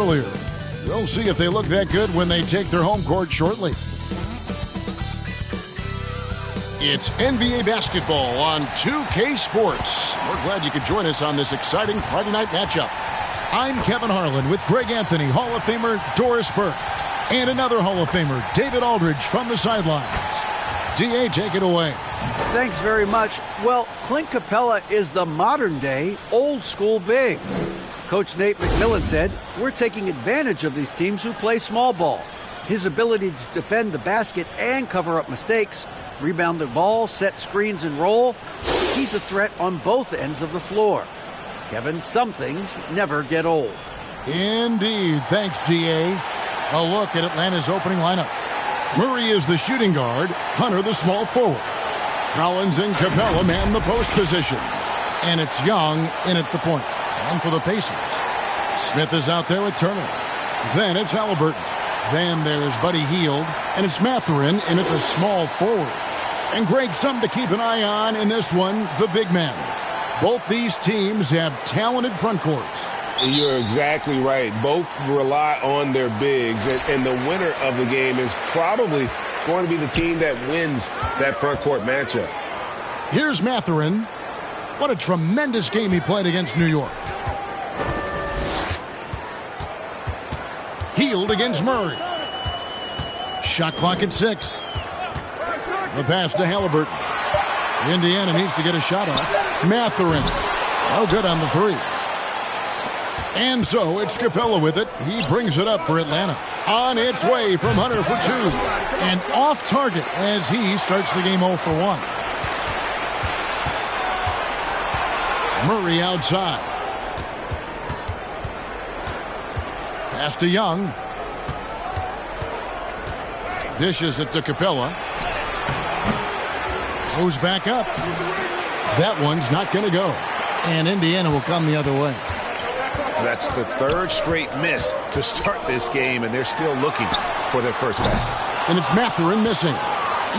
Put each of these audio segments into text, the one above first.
earlier. We'll see if they look that good when they take their home court shortly. It's NBA basketball on 2K Sports. We're glad you could join us on this exciting Friday night matchup. I'm Kevin Harlan with Greg Anthony, Hall of Famer Doris Burke, and another Hall of Famer, David Aldridge, from the sidelines. D.A., take it away. Thanks very much. Well, Clint Capella is the modern-day, old-school big. Coach Nate McMillan said, "We're taking advantage of these teams who play small ball. His ability to defend the basket and cover up mistakes, rebound the ball, set screens, and roll, he's a threat on both ends of the floor." Kevin, some things never get old. Indeed. Thanks, D.A. A look at Atlanta's opening lineup. Murray is the shooting guard, Hunter the small forward. Collins and Capella man the post positions. And it's Young in at the point. And for the Pacers, Smith is out there with Turner. Then it's Halliburton. Then there's Buddy Hield. And it's Mathurin in at the small forward. And Greg, something to keep an eye on in this one, the big man. Both these teams have talented front courts. You're exactly right. Both rely on their bigs, and the winner of the game is probably going to be the team that wins that front court matchup. Here's Mathurin. What a tremendous game he played against New York. Hield against Murray. Shot clock at 6. The pass to Halliburton. Indiana needs to get a shot off. Mathurin. Oh, good on the 3. And so it's Capella with it. He brings it up for Atlanta. On its way from Hunter for 2. And off target as he starts the game 0 for 1. Murray outside. Pass to Young. Dishes it to Capella. Goes back up. That one's not going to go. And Indiana will come the other way. That's the third straight miss to start this game, and they're still looking for their first basket. And it's Mathurin missing.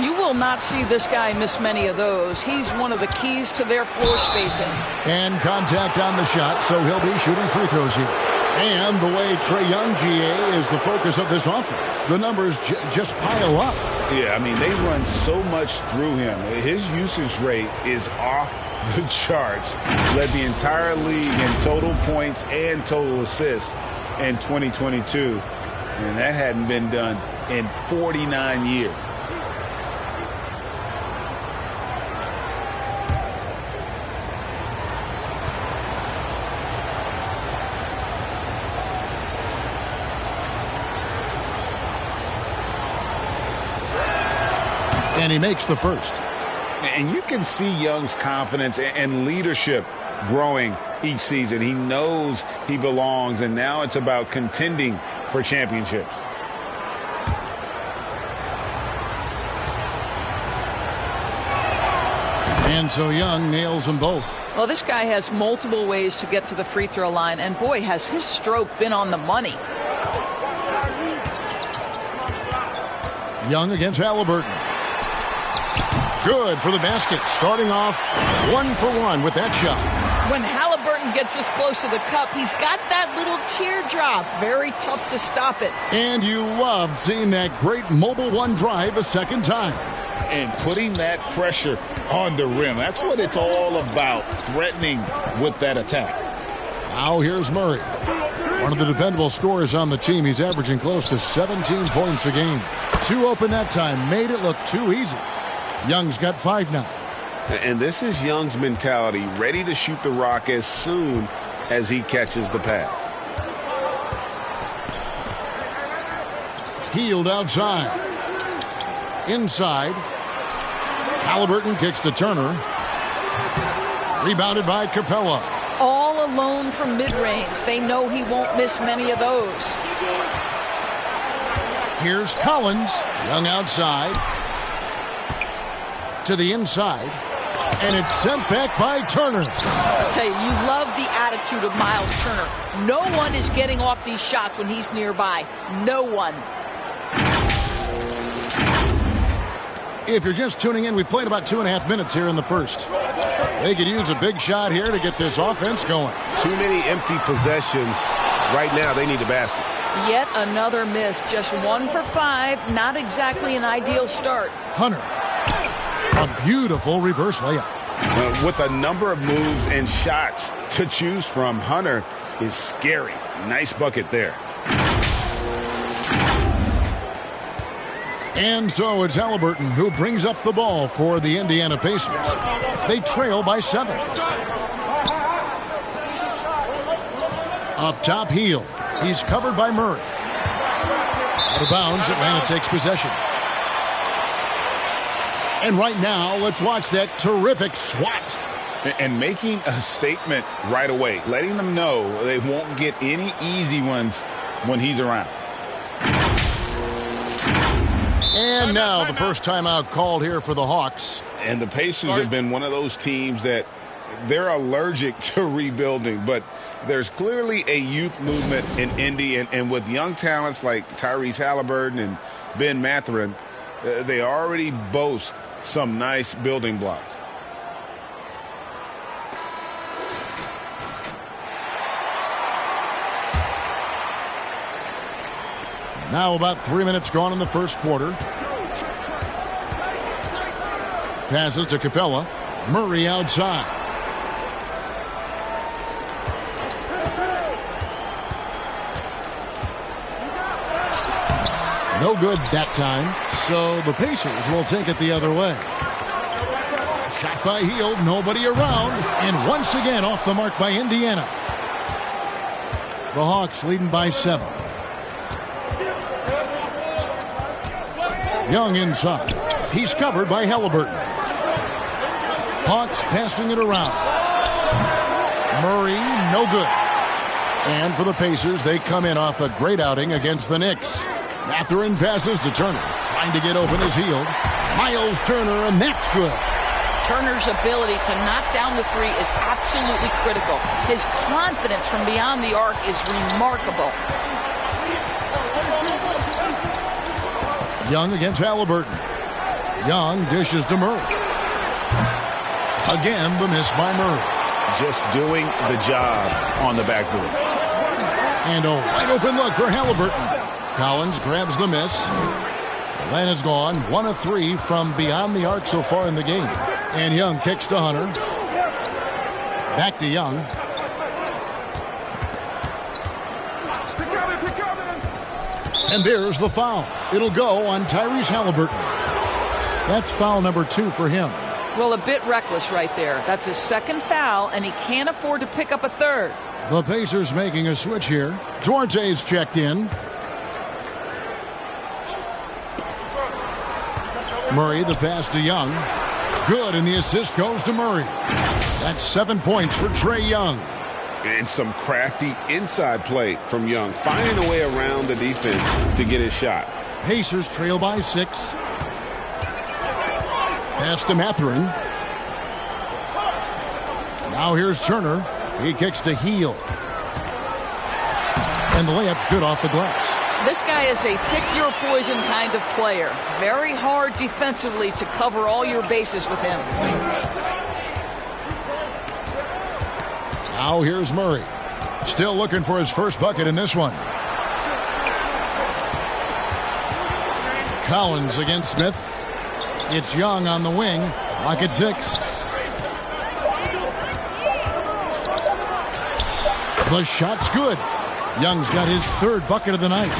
You will not see this guy miss many of those. He's one of the keys to their floor spacing. And contact on the shot, so he'll be shooting free throws here. And the way Trae Young, GA, is the focus of this offense. The numbers just pile up. Yeah, I mean, they run so much through him. His usage rate is off the charts. Led the entire league in total points and total assists in 2022. And that hadn't been done in 49 years. And he makes the first. And you can see Young's confidence and leadership growing each season. He knows he belongs, and now it's about contending for championships. And so Young nails them both. Well, this guy has multiple ways to get to the free throw line, and boy, has his stroke been on the money. Young against Halliburton. Good for the basket. Starting off 1 for 1 with that shot. When Halliburton gets this close to the cup, he's got that little teardrop. Very tough to stop it. And you love seeing that great mobile one drive a second time. And putting that pressure on the rim. That's what it's all about, threatening with that attack. Now here's Murray. One of the dependable scorers on the team. He's averaging close to 17 points a game. 2 open that time. Made it look too easy. Young's got 5 now. And this is Young's mentality, ready to shoot the rock as soon as he catches the pass. Hield outside. Inside. Halliburton kicks to Turner. Rebounded by Capella. All alone from mid-range. They know he won't miss many of those. Here's Collins. Young outside. To the inside. And it's sent back by Turner. I'll tell you, you love the attitude of Miles Turner. No one is getting off these shots when he's nearby. No one. If you're just tuning in, we've played about 2.5 minutes here in the first. They could use a big shot here to get this offense going. Too many empty possessions Right now, they need the basket. Yet another miss. Just 1 for 5. Not exactly an ideal start. Hunter. A beautiful reverse layup. With a number of moves and shots to choose from, Hunter is scary. Nice bucket there. And so it's Halliburton who brings up the ball for the Indiana Pacers. They trail by 7. Up top, Hield. He's covered by Murray. Out of bounds, Atlanta takes possession. And right now, let's watch that terrific swat. And making a statement right away, letting them know they won't get any easy ones when he's around. And now the first timeout called here for the Hawks. And the Pacers have been one of those teams that they're allergic to rebuilding, but there's clearly a youth movement in Indy, and with young talents like Tyrese Halliburton and Ben Mathurin, they already boast some nice building blocks. Now about 3 minutes gone in the first quarter. Passes to Capella. Murray outside. No good that time, so the Pacers will take it the other way. Shot by Hield, nobody around, and once again off the mark by Indiana. The Hawks leading by 7. Young inside. He's covered by Halliburton. Hawks passing it around. Murray, no good. And for the Pacers, they come in off a great outing against the Knicks. Mathurin passes to Turner. Trying to get open is Hield. Miles Turner, and that's good. Turner's ability to knock down the three is absolutely critical. His confidence from beyond the arc is remarkable. Young against Halliburton. Young dishes to Murray. Again, the miss by Murray. Just doing the job on the backboard. And a wide open look for Halliburton. Collins grabs the miss. Atlanta's gone 1 of 3 from beyond the arc so far in the game. And Young kicks to Hunter. Back to Young. And there's the foul. It'll go on Tyrese Halliburton. That's foul number 2 for him. Well, a bit reckless right there. That's his second foul, and he can't afford to pick up a third. The Pacers making a switch here. Duarte's checked in. Murray, the pass to Young. Good, and the assist goes to Murray. That's 7 points for Trae Young. And some crafty inside play from Young, finding a way around the defense to get his shot. Pacers trail by 6. Pass to Mathurin. Now here's Turner. He kicks to Hield. And the layup's good off the glass. This guy is a pick-your-poison kind of player. Very hard defensively to cover all your bases with him. Now here's Murray. Still looking for his first bucket in this one. Collins against Smith. It's Young on the wing. Clock at 6. The shot's good. Young's got his third bucket of the night.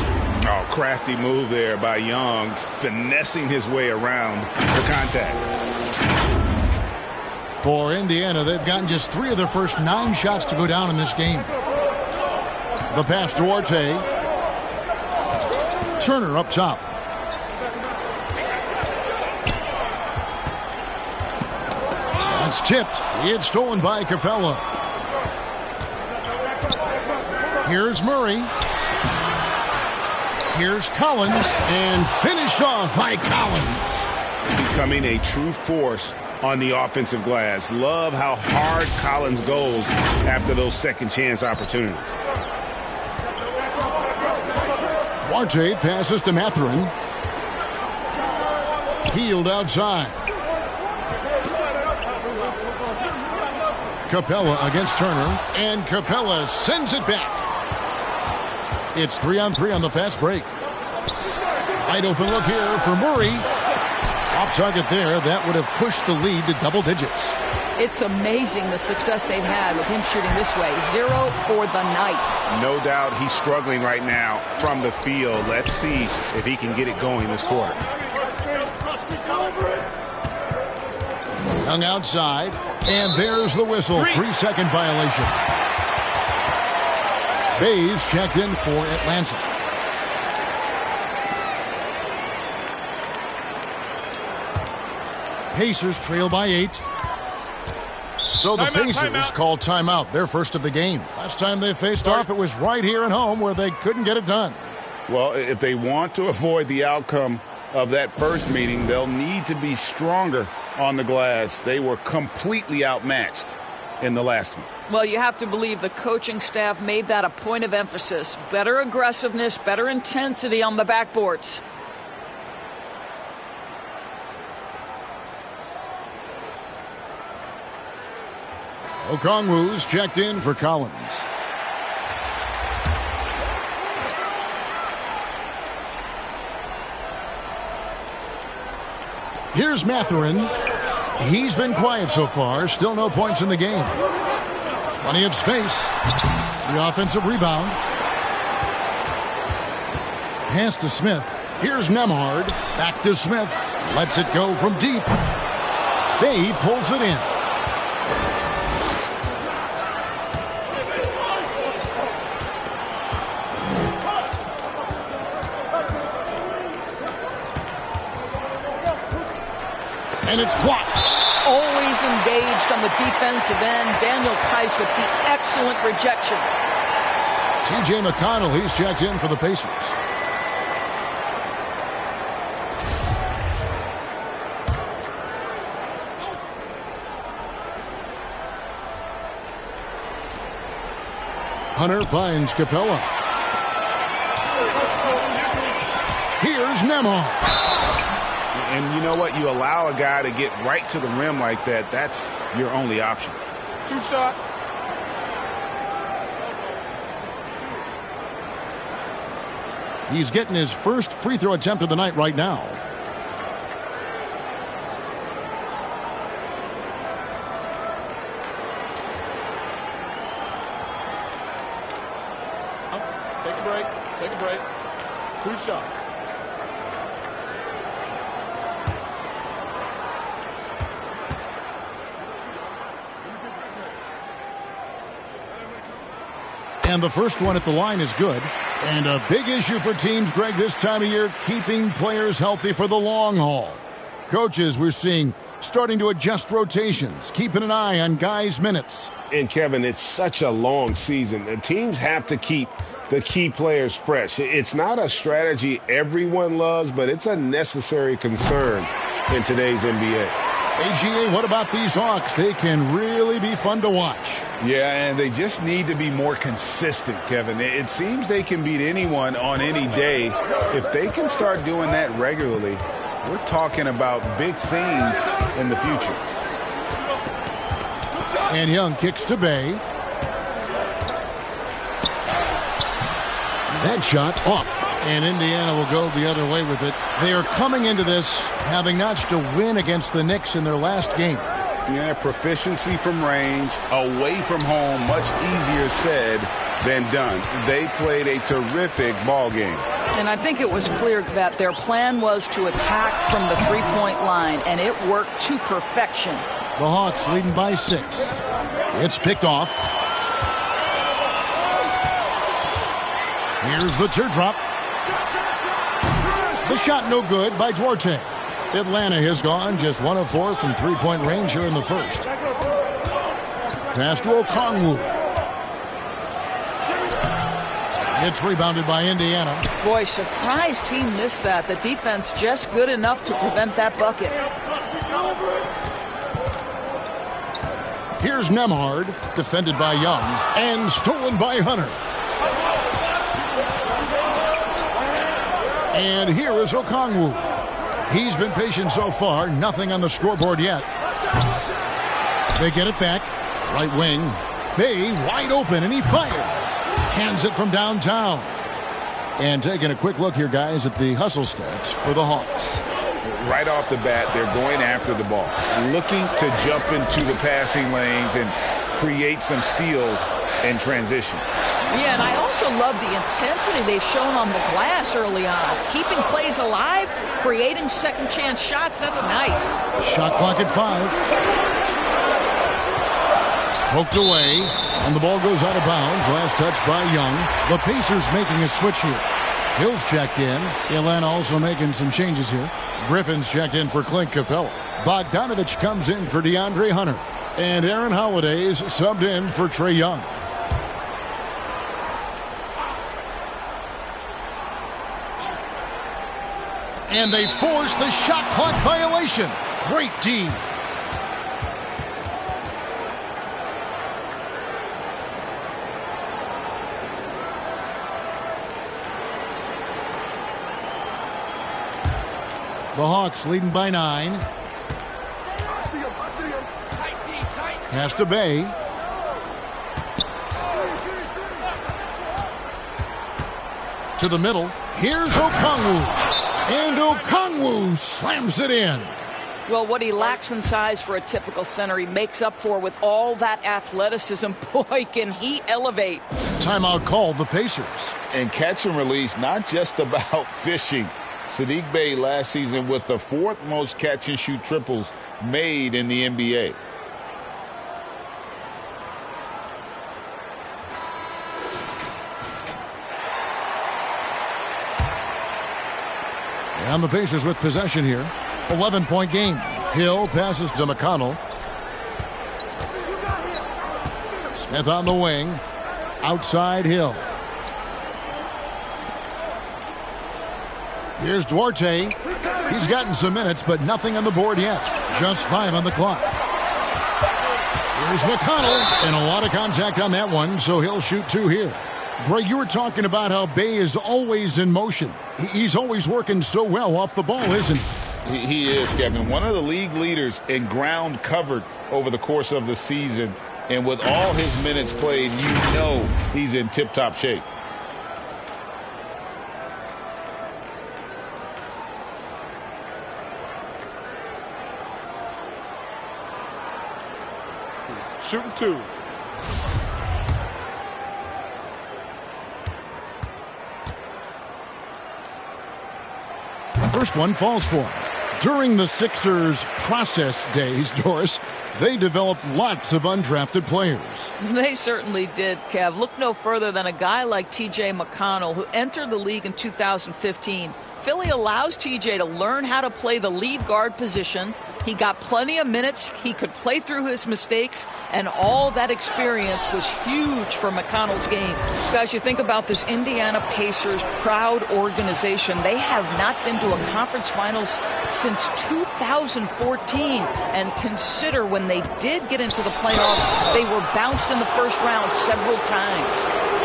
Oh, crafty move there by Young, finessing his way around the contact. For Indiana, they've gotten just 3 of their first 9 shots to go down in this game. The pass to Duarte. Turner up top. That's tipped. It's stolen by Capella. Here's Murray. Here's Collins. And finished off by Collins. Becoming a true force on the offensive glass. Love how hard Collins goes after those second chance opportunities. Duarte passes to Mathurin. Hield outside. Capella against Turner. And Capella sends it back. It's 3-on-3 on the fast break. Wide open look here for Murray. Off target there. That would have pushed the lead to double digits. It's amazing the success they've had with him shooting this way. 0 for the night. No doubt he's struggling right now from the field. Let's see if he can get it going this quarter. Young outside, and there's the whistle. 3-second violation. Bays checked in for Atlanta. Pacers trail by 8. So the Pacers call timeout, their first of the game. Last time they faced off, it was right here at home where they couldn't get it done. Well, if they want to avoid the outcome of that first meeting, they'll need to be stronger on the glass. They were completely outmatched in the last one. Well, you have to believe the coaching staff made that a point of emphasis. Better aggressiveness, better intensity on the backboards. Okongwu's checked in for Collins. Here's Mathurin. He's been quiet so far. Still no points in the game. Plenty of space. The offensive rebound. Pass to Smith. Here's Nembhard. Back to Smith. Lets it go from deep. Bey pulls it in. And it's blocked. Always engaged on the defensive end. Daniel Theis with the excellent rejection. T.J. McConnell, he's checked in for the Pacers. Hunter finds Capella. Here's Nembhard. And you know what? You allow a guy to get right to the rim like that. That's your only option. 2 shots. He's getting his first free throw attempt of the night right now. Take a break. Take a break. 2 shots. And the first one at the line is good. And a big issue for teams, Greg, this time of year, keeping players healthy for the long haul. Coaches, we're seeing, starting to adjust rotations, keeping an eye on guys' minutes. And, Kevin, it's such a long season. The teams have to keep the key players fresh. It's not a strategy everyone loves, but it's a necessary concern in today's NBA. AGA, what about these Hawks? They can really be fun to watch. Yeah, and they just need to be more consistent, Kevin. It seems they can beat anyone on any day. If they can start doing that regularly, we're talking about big things in the future. And Young kicks to Bey. That shot off. And Indiana will go the other way with it. They are coming into this having notched a win against the Knicks in their last game. Yeah, proficiency from range, away from home, much easier said than done. They played a terrific ball game. And I think it was clear that their plan was to attack from the three-point line, and it worked to perfection. The Hawks leading by 6. It's picked off. Here's the teardrop. The shot no good by Duarte. Atlanta has gone just 1 of 4 from three-point range here in the first. Pass to Okongwu. It's rebounded by Indiana. Boy, surprised he missed that. The defense just good enough to prevent that bucket. Here's Nembhard, defended by Young, and stolen by Hunter. And here is Okongwu. He's been patient so far. Nothing on the scoreboard yet. They get it back. Right wing. Bey wide open, and he fires. Cans it from downtown. And taking a quick look here, guys, at the hustle stats for the Hawks. Right off the bat, they're going after the ball, looking to jump into the passing lanes and create some steals in transition. Yeah, and I also love the intensity they've shown on the glass early on. Keeping plays alive, creating second chance shots, that's nice. Shot clock at 5. Poked away, and the ball goes out of bounds. Last touch by Young. The Pacers making a switch here. Hill's checked in. Atlanta also making some changes here. Griffin's checked in for Clint Capella. Bogdanovich comes in for DeAndre Hunter. And Aaron Holiday's subbed in for Trae Young. And they force the shot clock violation. Great D. The Hawks leading by 9. Pass to Bay. To the middle. Here's Okongwu. And Okongwu slams it in. Well, what he lacks in size for a typical center, he makes up for with all that athleticism. Boy, can he elevate. Timeout called the Pacers. And catch and release, not just about fishing. Saddiq Bey last season with the 4th most catch and shoot triples made in the NBA. And the Pacers with possession here. 11-point game. Hill passes to McConnell. Smith on the wing. Outside Hill. Here's Duarte. He's gotten some minutes, but nothing on the board yet. Just 5 on the clock. Here's McConnell. And a lot of contact on that one, so he'll shoot 2 here. Greg, you were talking about how Bey is always in motion. He's always working so well off the ball, isn't he? He is, Kevin. One of the league leaders in ground covered over the course of the season. And with all his minutes played, you know he's in tip-top shape. Shooting 2. First one falls for him. During the Sixers' process days, Doris, they developed lots of undrafted players. They certainly did, Kev. Look no further than a guy like T.J. McConnell, who entered the league in 2015. Philly allows T.J. to learn how to play the lead guard position. He got plenty of minutes. He could play through his mistakes, and all that experience was huge for McConnell's game. Guys, you think about this Indiana Pacers proud organization. They have not been to a conference finals since 2014. And consider when they did get into the playoffs, they were bounced in the first round several times.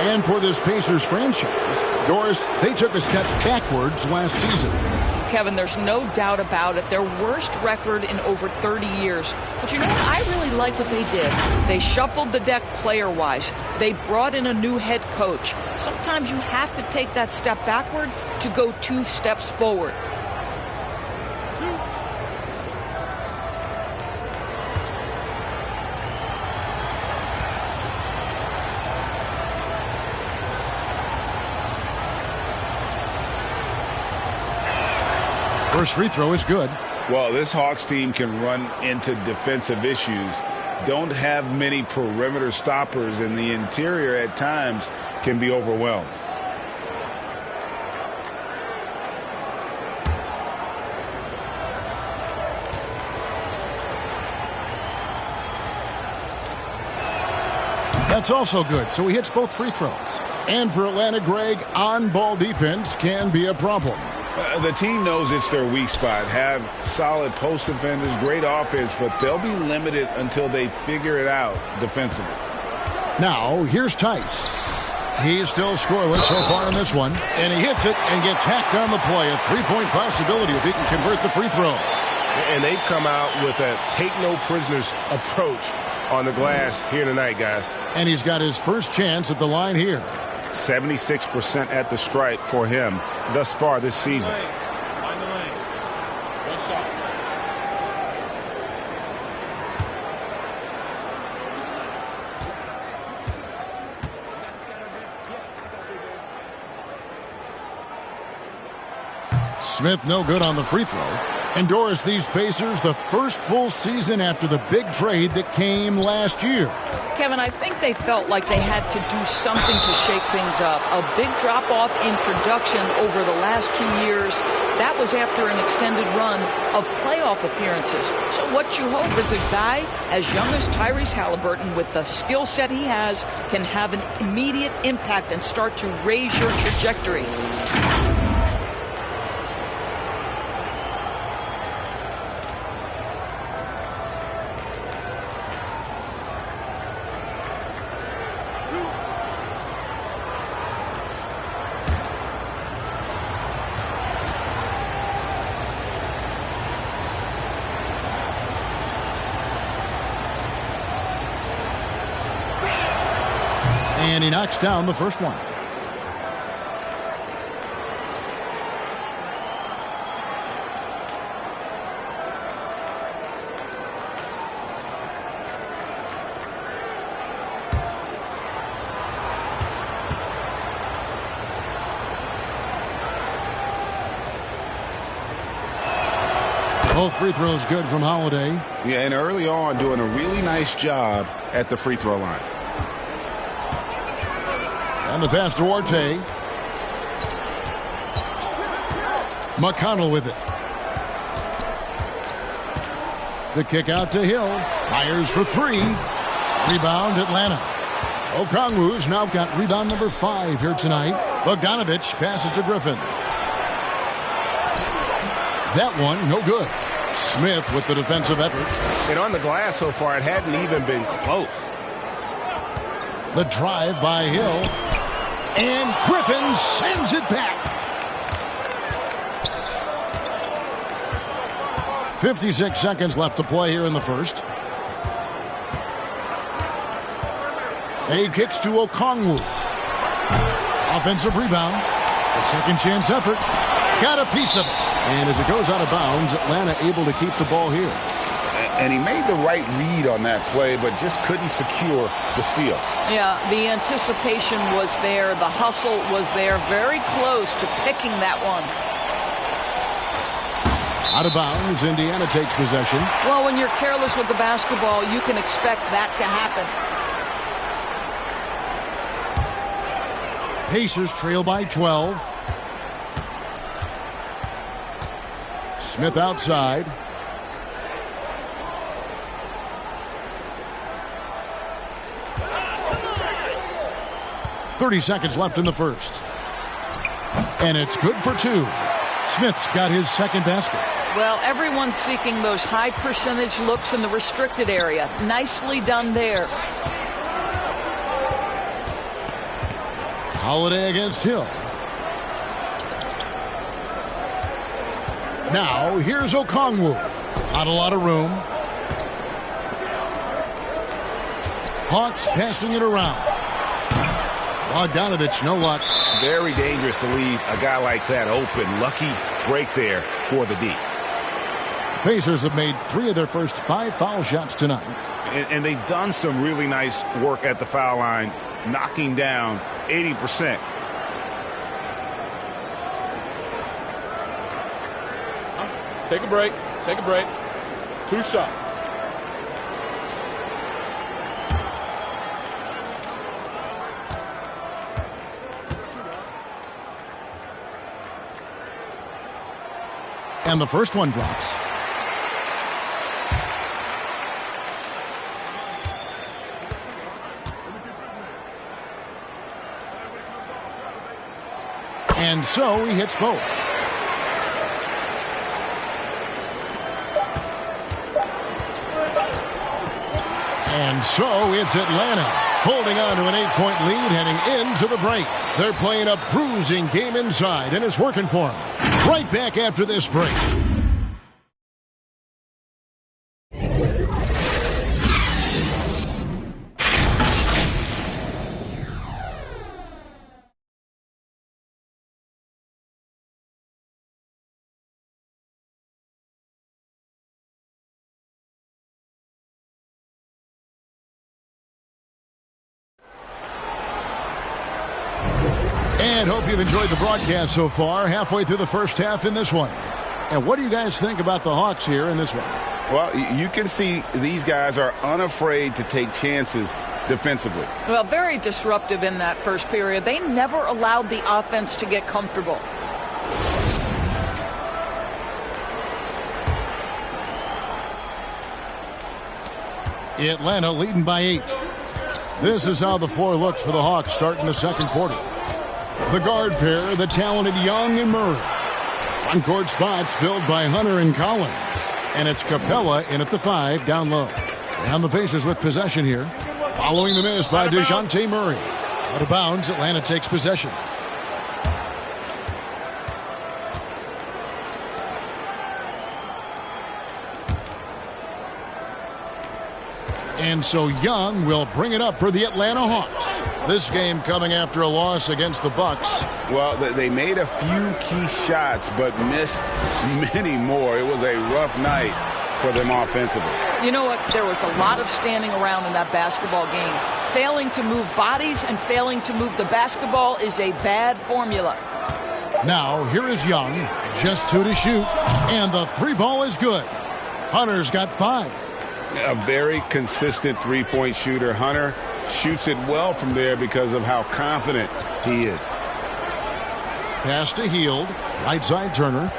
And for this Pacers franchise, Doris, they took a step backwards last season. Kevin, there's no doubt about it. Their worst record in over 30 years. But you know what? I really like what they did. They shuffled the deck player-wise. They brought in a new head coach. Sometimes you have to take that step backward to go 2 steps forward. First free throw is good. Well, this Hawks team can run into defensive issues. Don't have many perimeter stoppers, and the interior at times can be overwhelmed. That's also good, so he hits both free throws. And for Atlanta, Greg, on-ball defense can be a problem. The team knows it's their weak spot. Have solid post defenders, great offense, but they'll be limited until they figure it out defensively. Now, here's Tice. He's still scoreless so far in this one. And he hits it and gets hacked on the play. A 3-point possibility if he can convert the free throw. And they've come out with a take-no-prisoners approach on the glass here tonight, guys. And he's got his first chance at the line here. 76% at the stripe for him thus far this season. Find the lane. One shot. Smith no good on the free throw. And Doris, these Pacers, the first full season after the big trade that came last year. Kevin, I think they felt like they had to do something to shake things up. A big drop-off in production over the last 2 years. That was after an extended run of playoff appearances. So what you hope is a guy as young as Tyrese Halliburton, with the skill set he has, can have an immediate impact and start to raise your trajectory. And he knocks down the first one. Both free throws good from Holiday. Yeah, and early on doing a really nice job at the free throw line. And the pass to Duarte. McConnell with it. The kick out to Hill. Fires for three. Rebound Atlanta. Okongwu's now got rebound number 5 here tonight. Bogdanovich passes to Griffin. That one, no good. Smith with the defensive effort. And on the glass so far, it hadn't even been close. The drive by Hill. And Griffin sends it back. 56 seconds left to play here in the first. A kicks to Okongwu. Offensive rebound. A second chance effort. Got a piece of it. And as it goes out of bounds, Atlanta able to keep the ball here. And he made the right read on that play, but just couldn't secure the steal. Yeah, the anticipation was there. The hustle was there. Very close to picking that one. Out of bounds, Indiana takes possession. Well, when you're careless with the basketball, you can expect that to happen. Pacers trail by 12. Smith outside. .30 seconds left in the first. And it's good for 2. Smith's got his second basket. Well, everyone's seeking those high percentage looks in the restricted area. Nicely done there. Holiday against Hill. Now, here's Okongwu. Not a lot of room. Hawks passing it around. Bogdanovich, no luck. Very dangerous to leave a guy like that open. Lucky break there for the D. Pacers have made 3 of their first 5 foul shots tonight. And they've done some really nice work at the foul line, knocking down 80%. Take a break. Take a break. 2 shots. And the first one drops. And so he hits both. And so it's Atlanta holding on to an 8-point lead heading into the break. They're playing a bruising game inside, and it's working for them. Right back after this break. And hope you've enjoyed the broadcast so far. Halfway through the first half in this one. And what do you guys think about the Hawks here in this one? Well, you can see these guys are unafraid to take chances defensively. Well, very disruptive in that first period. They never allowed the offense to get comfortable. Atlanta leading by 8. This is how the floor looks for the Hawks starting the second quarter. The guard pair, the talented Young and Murray. On-court spots filled by Hunter and Collins. And it's Capella in at the 5, down low. And the Pacers with possession here. Following the miss by DeJounte Murray. Out of bounds, Atlanta takes possession. And so Young will bring it up for the Atlanta Hawks. This game coming after a loss against the Bucks. Well, they made a few key shots, but missed many more. It was a rough night for them offensively. You know what? There was a lot of standing around in that basketball game. Failing to move bodies and failing to move the basketball is a bad formula. Now, here is Young. Just 2 to shoot. And the 3 ball is good. Hunter's got 5. A very consistent three-point shooter. Hunter shoots it well from there because of how confident he is. Pass to Hield. Right side Turner.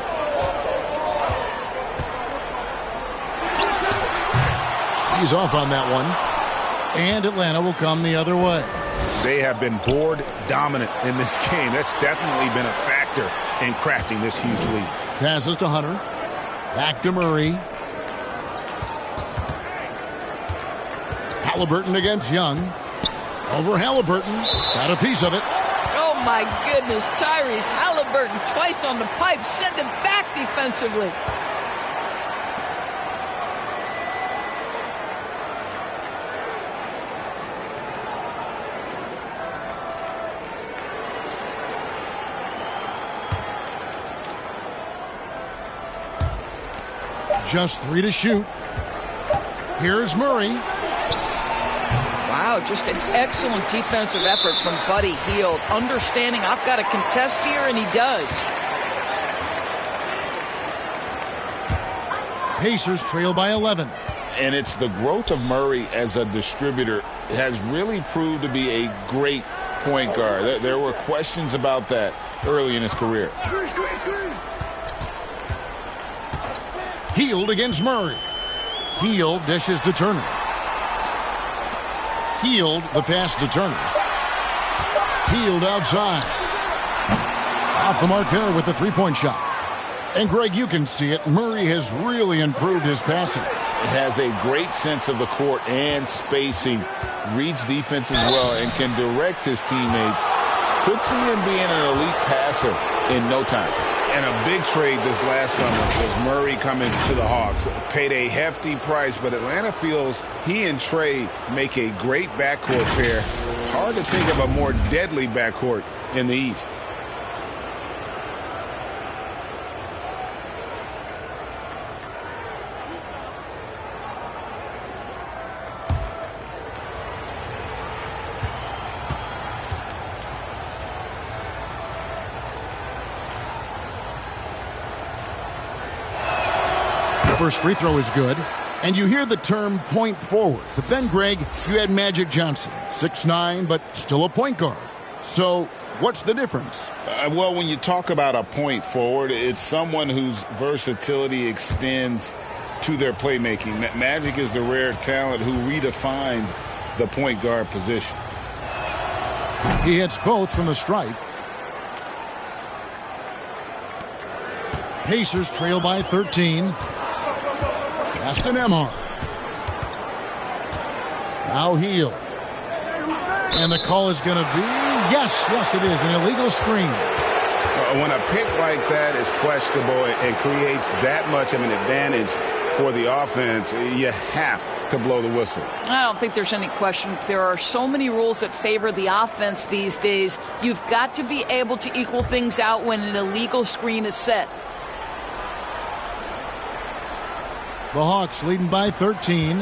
He's off on that one. And Atlanta will come the other way. They have been board dominant in this game. That's definitely been a factor in crafting this huge lead. Passes to Hunter. Back to Murray. Halliburton against Young. Over Halliburton. Got a piece of it. Oh, my goodness. Tyrese Halliburton twice on the pipe. Send him back defensively. Just 3 to shoot. Here's Murray. Wow, just an excellent defensive effort from Buddy Hield. Understanding I've got to contest here, and he does. Pacers trail by 11. And it's the growth of Murray as a distributor has really proved to be a great point guard. There were questions about that early in his career. Hield against Murray. Hield dishes to Turner. Hield, the pass to Turner. Hield outside. Off the mark there with the three-point shot. And, Greg, you can see it. Murray has really improved his passing. Has a great sense of the court and spacing. Reads defenses well and can direct his teammates. Could see him being an elite passer in no time. And a big trade this last summer was Murray coming to the Hawks. Paid a hefty price, but Atlanta feels he and Trey make a great backcourt pair. Hard to think of a more deadly backcourt in the East. First free throw is good. And you hear the term point forward. But then, Greg, you had Magic Johnson, 6'9", but still a point guard. So what's the difference? Well, when you talk about a point forward, it's someone whose versatility extends to their playmaking. Magic is the rare talent who redefined the point guard position. He hits both from the stripe. Pacers trail by 13. Pass to Nembhard. Now Hield. And the call is going to be, yes, it is, an illegal screen. When a pick like that is questionable and creates that much of an advantage for the offense, you have to blow the whistle. I don't think there's any question. There are so many rules that favor the offense these days. You've got to be able to equal things out when an illegal screen is set. The Hawks leading by 13.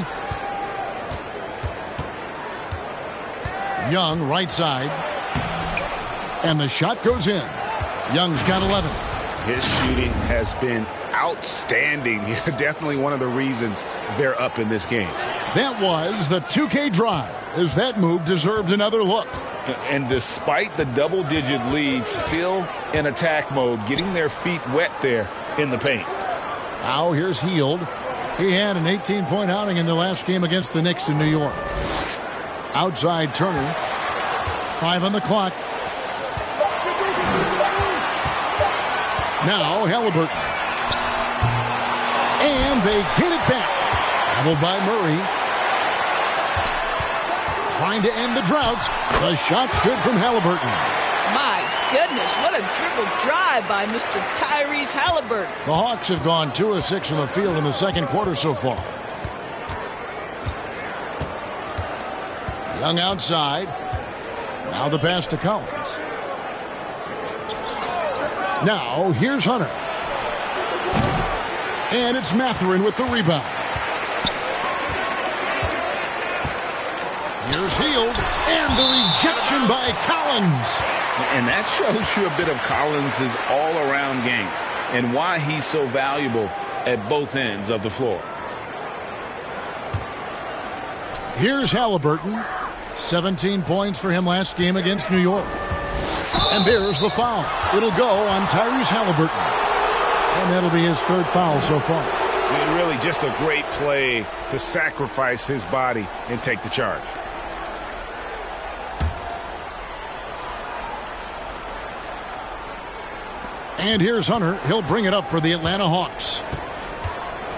Young, right side. And the shot goes in. Young's got 11. His shooting has been outstanding. Definitely one of the reasons they're up in this game. That was the 2K drive, as that move deserved another look. And despite the double-digit lead, still in attack mode, getting their feet wet there in the paint. Now here's Hield. He had an 18-point outing in the last game against the Knicks in New York. Outside Turner. 5 on the clock. Now Halliburton. And they get it back. Doubled by Murray. Trying to end the drought. The shot's good from Halliburton. My goodness, what a dribble drive by Mr. Tyrese Halliburton. The Hawks have gone 2 of 6 in the field in the second quarter so far. Young outside. Now the pass to Collins. Now here's Hunter. And it's Mathurin with the rebound. Here's Hield. And the rejection by Collins. And that shows you a bit of Collins' all-around game and why he's so valuable at both ends of the floor. Here's Halliburton. 17 points for him last game against New York. And there's the foul. It'll go on Tyrese Halliburton. And that'll be his 3rd foul so far. Really just a great play to sacrifice his body and take the charge. And here's Hunter. He'll bring it up for the Atlanta Hawks.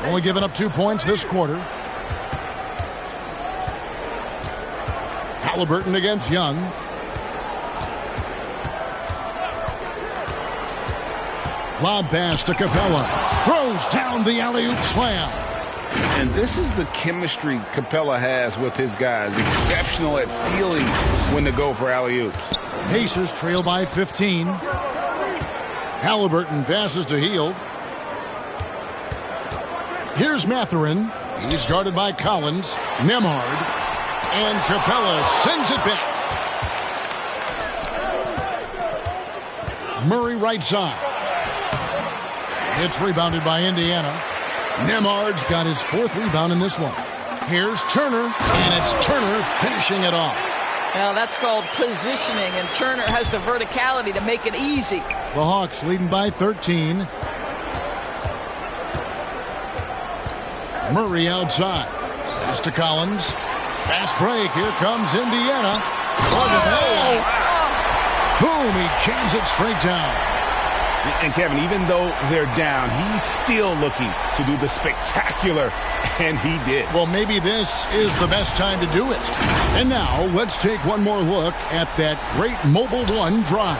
Only giving up 2 points this quarter. Halliburton against Young. Lob pass to Capella. Throws down the alley-oop slam. And this is the chemistry Capella has with his guys. Exceptional at feeling when to go for alley-oops. Pacers trail by 15. Halliburton passes to Hield. Here's Mathurin. He's guarded by Collins. Nembhard. And Capella sends it back. Murray right side. It's rebounded by Indiana. Nembhard's got his 4th rebound in this one. Here's Turner, and it's Turner finishing it off. Well, that's called positioning, and Turner has the verticality to make it easy. The Hawks leading by 13. Murray outside. Pass to Collins. Fast break. Here comes Indiana. Boom, he jams it straight down. And Kevin, even though they're down, he's still looking to do the spectacular, and he did. Well, maybe this is the best time to do it. And now, let's take one more look at that great Mobile One drive.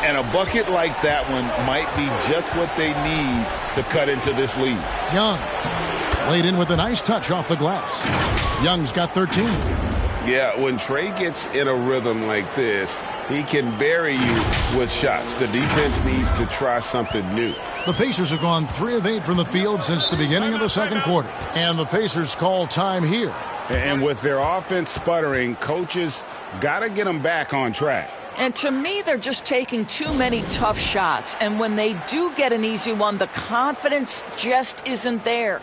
And a bucket like that one might be just what they need to cut into this lead. Young laid in with a nice touch off the glass. Young's got 13. Yeah, when Trey gets in a rhythm like this, he can bury you with shots. The defense needs to try something new. The Pacers have gone 3 of 8 from the field since the beginning of the second quarter. And the Pacers call time here. And with their offense sputtering, coaches got to get them back on track. And to me, they're just taking too many tough shots. And when they do get an easy one, the confidence just isn't there.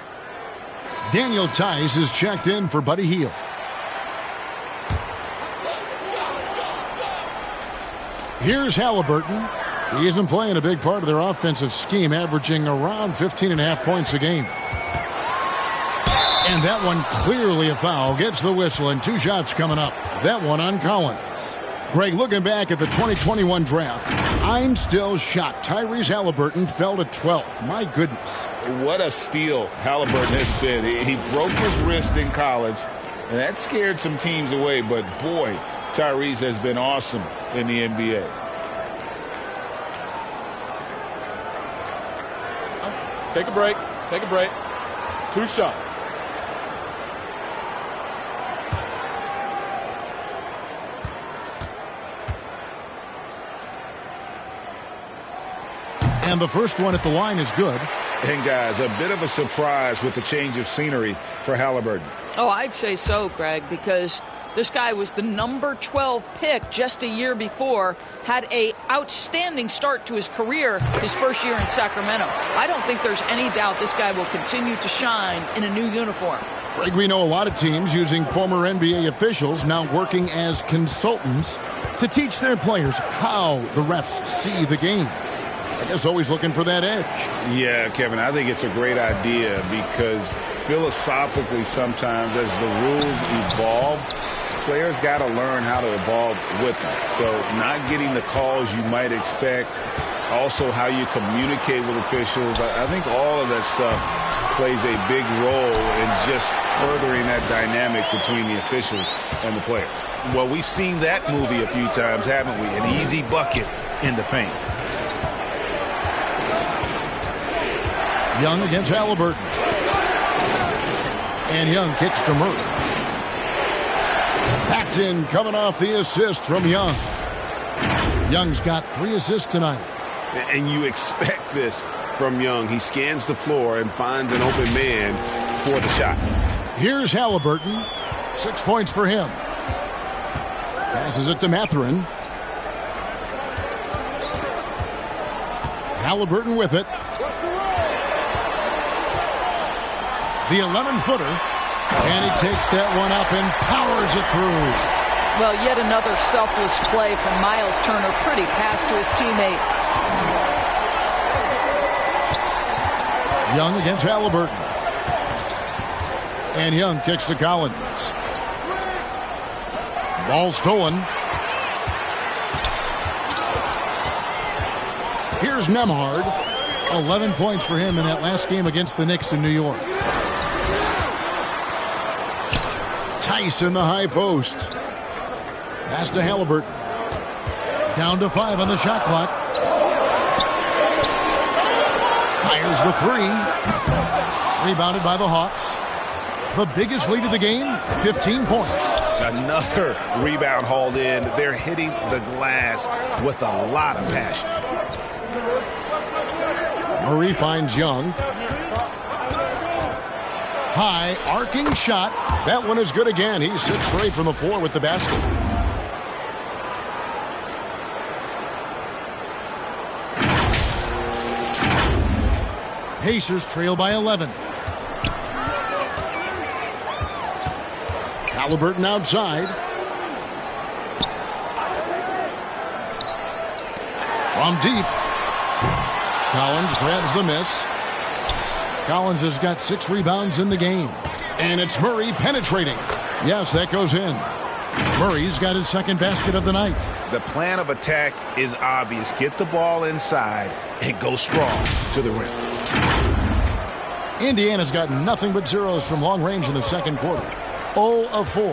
Daniel Tice is checked in for Buddy Hield. Here's Halliburton. He isn't playing a big part of their offensive scheme, averaging around 15.5 points a game. And that one clearly a foul. Gets the whistle, and 2 shots coming up. That one on Collins. Greg, looking back at the 2021 draft, I'm still shocked. Tyrese Halliburton fell to 12th. My goodness. What a steal Halliburton has been. He broke his wrist in college, and that scared some teams away. But, boy, Tyrese has been awesome in the NBA. Take a break. Take a break. 2 shots. And the first one at the line is good. And, guys, a bit of a surprise with the change of scenery for Halliburton. Oh, I'd say so, Greg, because this guy was the number 12 pick just a year before, had a outstanding start to his career his first year in Sacramento. I don't think there's any doubt this guy will continue to shine in a new uniform. Greg, we know a lot of teams using former NBA officials now working as consultants to teach their players how the refs see the game. I guess always looking for that edge. Yeah, Kevin, I think it's a great idea because philosophically sometimes as the rules evolve, players got to learn how to evolve with them. So not getting the calls you might expect, also how you communicate with officials. I think all of that stuff plays a big role in just furthering that dynamic between the officials and the players. Well, we've seen that movie a few times, haven't we? An easy bucket in the paint. Young against Halliburton. And Young kicks to Murray. That's in, coming off the assist from Young. Young's got 3 assists tonight. And you expect this from Young. He scans the floor and finds an open man for the shot. Here's Halliburton. 6 points for him. Passes it to Mathurin. Halliburton with it. The 11-footer. And he takes that one up and powers it through. Well, yet another selfless play from Miles Turner. Pretty pass to his teammate. Young against Halliburton. And Young kicks to Collins. Ball stolen. Here's Nembhard. 11 points for him in that last game against the Knicks in New York. Tice in the high post. Pass to Halliburton. Down to 5 on the shot clock. Fires the 3. Rebounded by the Hawks. The biggest lead of the game, 15 points. Another rebound hauled in. They're hitting the glass with a lot of passion. Murray finds Young. High, arcing shot. That one is good again. He's 6 straight from the floor with the basket. Pacers trail by 11. Halliburton outside. From deep. Collins grabs the miss. Collins has got 6 rebounds in the game. And it's Murray penetrating. Yes, that goes in. Murray's got his second basket of the night. The plan of attack is obvious. Get the ball inside and go strong to the rim. Indiana's got nothing but zeros from long range in the second quarter. 0 of 4.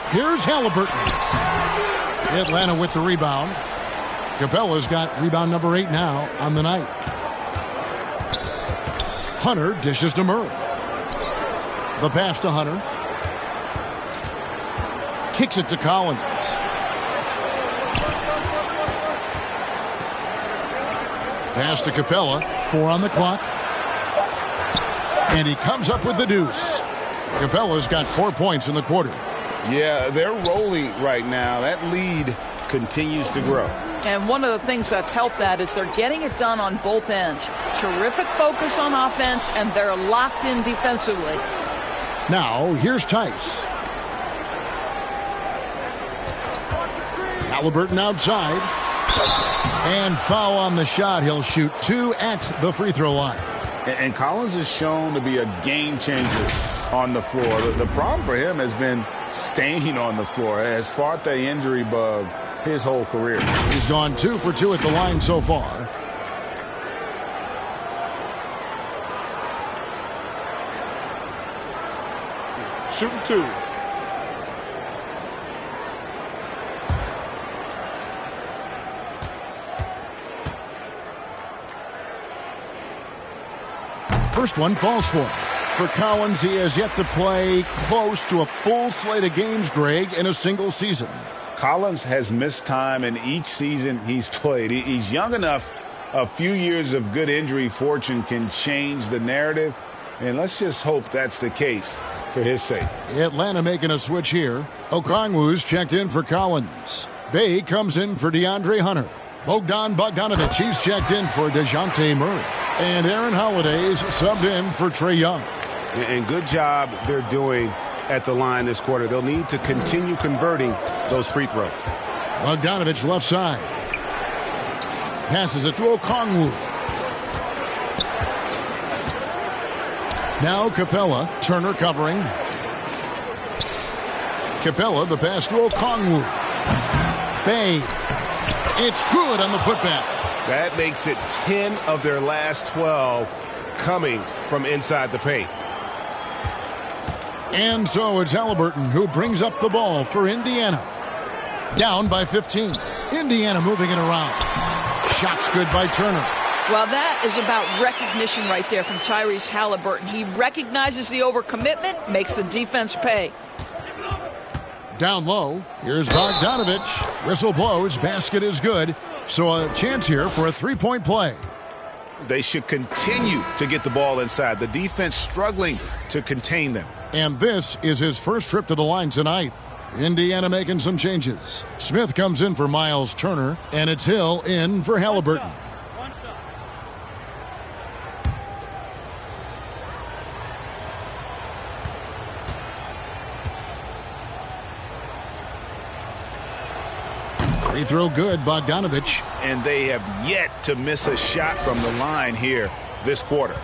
Here's Halliburton. Atlanta with the rebound. Capella's got rebound number 8 now on the night. Hunter dishes to Murray. The pass to Hunter. Kicks it to Collins. Pass to Capella. 4 on the clock. And he comes up with the deuce. Capella's got 4 points in the quarter. Yeah, they're rolling right now. That lead continues to grow. And one of the things that's helped that is they're getting it done on both ends. Terrific focus on offense, and they're locked in defensively. Now, here's Tice. Halliburton outside. And foul on the shot. He'll shoot 2 at the free throw line. And Collins is shown to be a game changer on the floor. The problem for him has been staying on the floor. Has fought the injury bug his whole career. He's gone 2 for 2 at the line so far. Shooting 2. First one falls for him. For Collins, he has yet to play close to a full slate of games, Greg, in a single season. Collins has missed time in each season he's played. He's young enough. A few years of good injury fortune can change the narrative. And let's just hope that's the case for his sake. Atlanta making a switch here. Okongwu's checked in for Collins. Bay comes in for DeAndre Hunter. Bogdan Bogdanovic, he's checked in for DeJounte Murray. And Aaron Holiday's subbed in for Trae Young. And good job they're doing at the line this quarter. They'll need to continue converting those free throws. Bogdanovic left side. Passes it to Okongwu. Now Capella. Turner covering. Capella, the pass to Okongwu. Bay. It's good on the putback. That makes it 10 of their last 12 coming from inside the paint. And so it's Halliburton who brings up the ball for Indiana. Down by 15. Indiana moving it around. Shot's good by Turner. Well, that is about recognition right there from Tyrese Halliburton. He recognizes the overcommitment, makes the defense pay. Down low, here's Bogdanovic. Whistle blows, basket is good. So a chance here for a three-point play. They should continue to get the ball inside. The defense struggling to contain them. And this is his first trip to the line tonight. Indiana making some changes. Smith comes in for Miles Turner, and it's Hill in for Halliburton. Free throw good, Bogdanovic. And they have yet to miss a shot from the line here this quarter.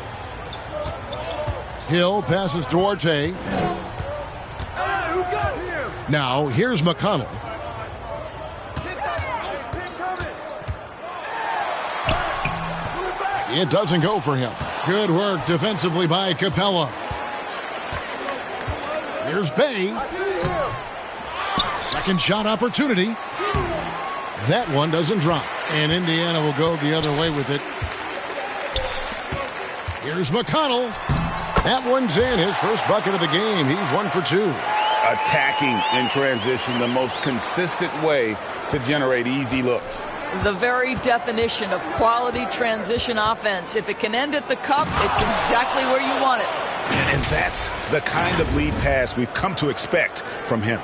Hill passes Duarte. Now here's McConnell. It doesn't go for him. Good work defensively by Capella. Here's Bay. Second shot opportunity. That one doesn't drop. And Indiana will go the other way with it. Here's McConnell. That one's in. His first bucket of the game. He's 1 for 2. Attacking in transition, the most consistent way to generate easy looks. The very definition of quality transition offense. If it can end at the cup, it's exactly where you want it. And that's the kind of lead pass we've come to expect from him.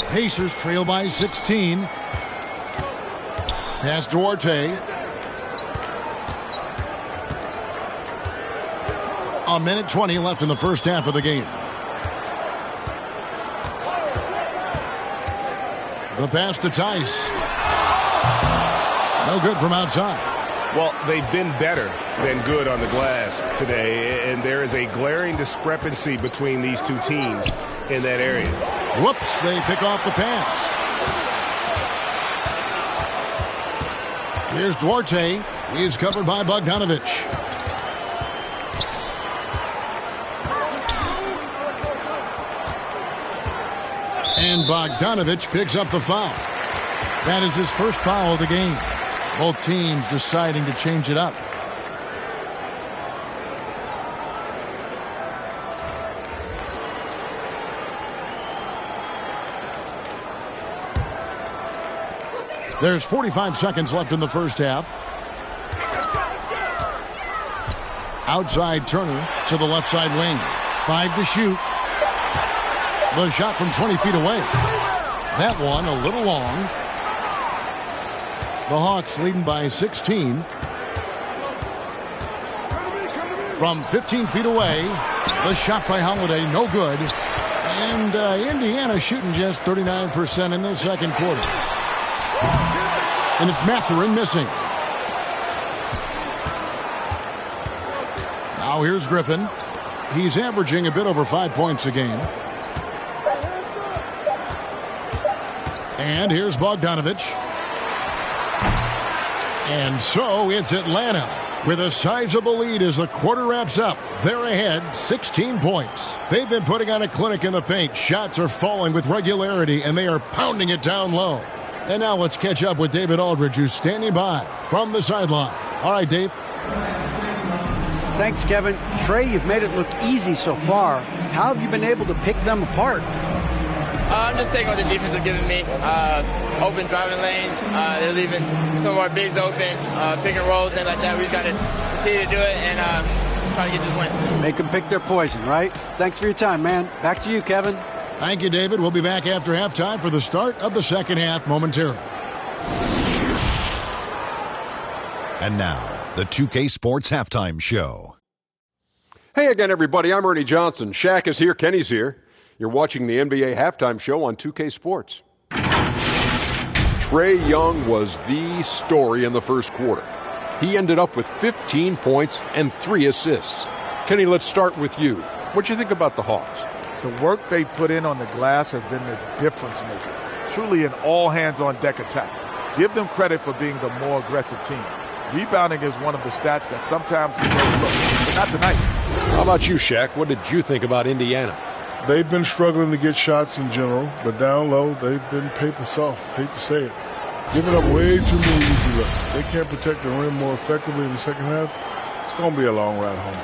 Pacers trail by 16. Pass Duarte. A minute 20 left in the first half of the game. The pass to Tice. No good from outside. Well, they've been better than good on the glass today, and there is a glaring discrepancy between these two teams in that area. Whoops, they pick off the pass. Here's Duarte. He's covered by Bogdanovic. And Bogdanovic picks up the foul. That is his first foul of the game. Both teams deciding to change it up. There's 45 seconds left in the first half. Outside Turner to the left side wing. 5 to shoot. The shot from 20 feet away. That one a little long. The Hawks leading by 16. From 15 feet away, the shot by Holiday, no good. And Indiana shooting just 39% in the second quarter. And it's Mathurin missing. Now here's Griffin. He's averaging a bit over 5 points a game. And here's Bogdanovic. And so it's Atlanta with a sizable lead as the quarter wraps up. They're ahead 16 points. They've been putting on a clinic in the paint. Shots are falling with regularity, and they are pounding it down low. And now let's catch up with David Aldridge, who's standing by from the sideline. All right, Dave. Thanks, Kevin. Trae, you've made it look easy so far. How have you been able to pick them apart? I'm just taking what the defense is giving me. Open driving lanes. They're leaving some of our bigs open, pick and rolls, things like that. We just got to continue to do it and try to get this win. Make them pick their poison, right? Thanks for your time, man. Back to you, Kevin. Thank you, David. We'll be back after halftime for the start of the second half momentarily. And now, the 2K Sports Halftime Show. Hey again, everybody. I'm Ernie Johnson. Shaq is here. Kenny's here. You're watching the NBA Halftime Show on 2K Sports. Trae Young was the story in the first quarter. He ended up with 15 points and 3 assists. Kenny, let's start with you. What do you think about the Hawks? The work they put in on the glass has been the difference maker. Truly an all-hands-on-deck attack. Give them credit for being the more aggressive team. Rebounding is one of the stats that sometimes you overlook, but not tonight. How about you, Shaq? What did you think about Indiana? They've been struggling to get shots in general, but down low, they've been paper soft. Hate to say it. Giving up way too many easy looks. They can't protect the rim more effectively in the second half. It's going to be a long ride home.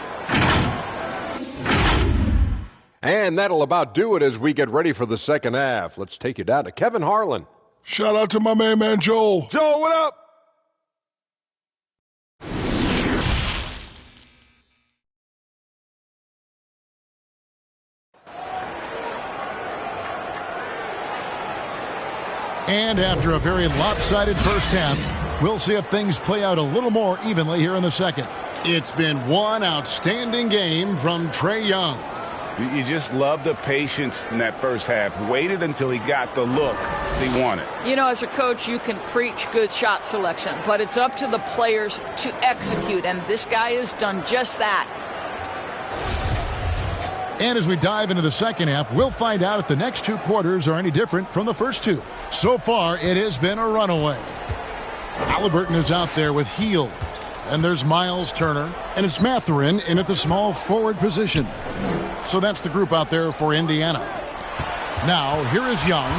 And that'll about do it as we get ready for the second half. Let's take you down to Kevin Harlan. Shout out to my man Joel. Joel, what up? And after a very lopsided first half, we'll see if things play out a little more evenly here in the second. It's been one outstanding game from Trae Young. You just love the patience in that first half. Waited until he got the look he wanted. You know, as a coach, you can preach good shot selection, but it's up to the players to execute, and this guy has done just that. And as we dive into the second half, we'll find out if the next 2 quarters are any different from the first 2. So far, it has been a runaway. Halliburton is out there with Hield. And there's Miles Turner. And it's Mathurin in at the small forward position. So that's the group out there for Indiana. Now, here is Young.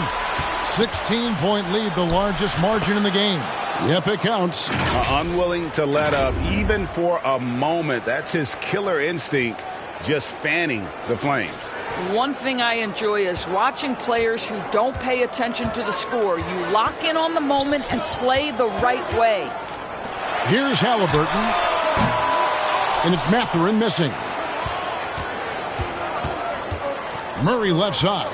16-point lead, the largest margin in the game. Yep, it counts. Unwilling to let up, even for a moment. That's his killer instinct. Just fanning the flames. One thing I enjoy is watching players who don't pay attention to the score. You lock in on the moment and play the right way. Here's Halliburton. And it's Mathurin missing. Murray left side.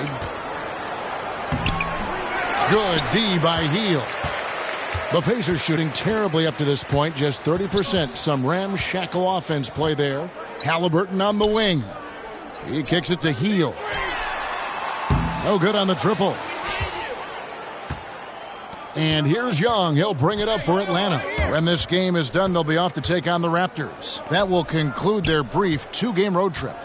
Good D by Hield. The Pacers shooting terribly up to this point, just 30%. Some ramshackle offense play there. Halliburton on the wing. He kicks it to Hield. No good on the triple. And here's Young. He'll bring it up for Atlanta. When this game is done, they'll be off to take on the Raptors. That will conclude their brief 2-game road trip.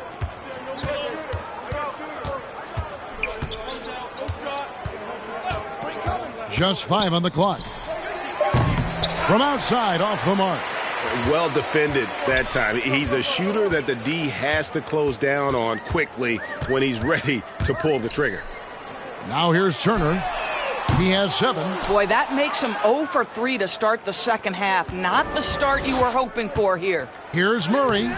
Just 5 on the clock. From outside, off the mark. Well defended that time. He's a shooter that the D has to close down on quickly when he's ready to pull the trigger. Now here's Turner. He has 7. Boy, that makes him 0 for 3 to start the second half. Not the start you were hoping for here. Here's Murray.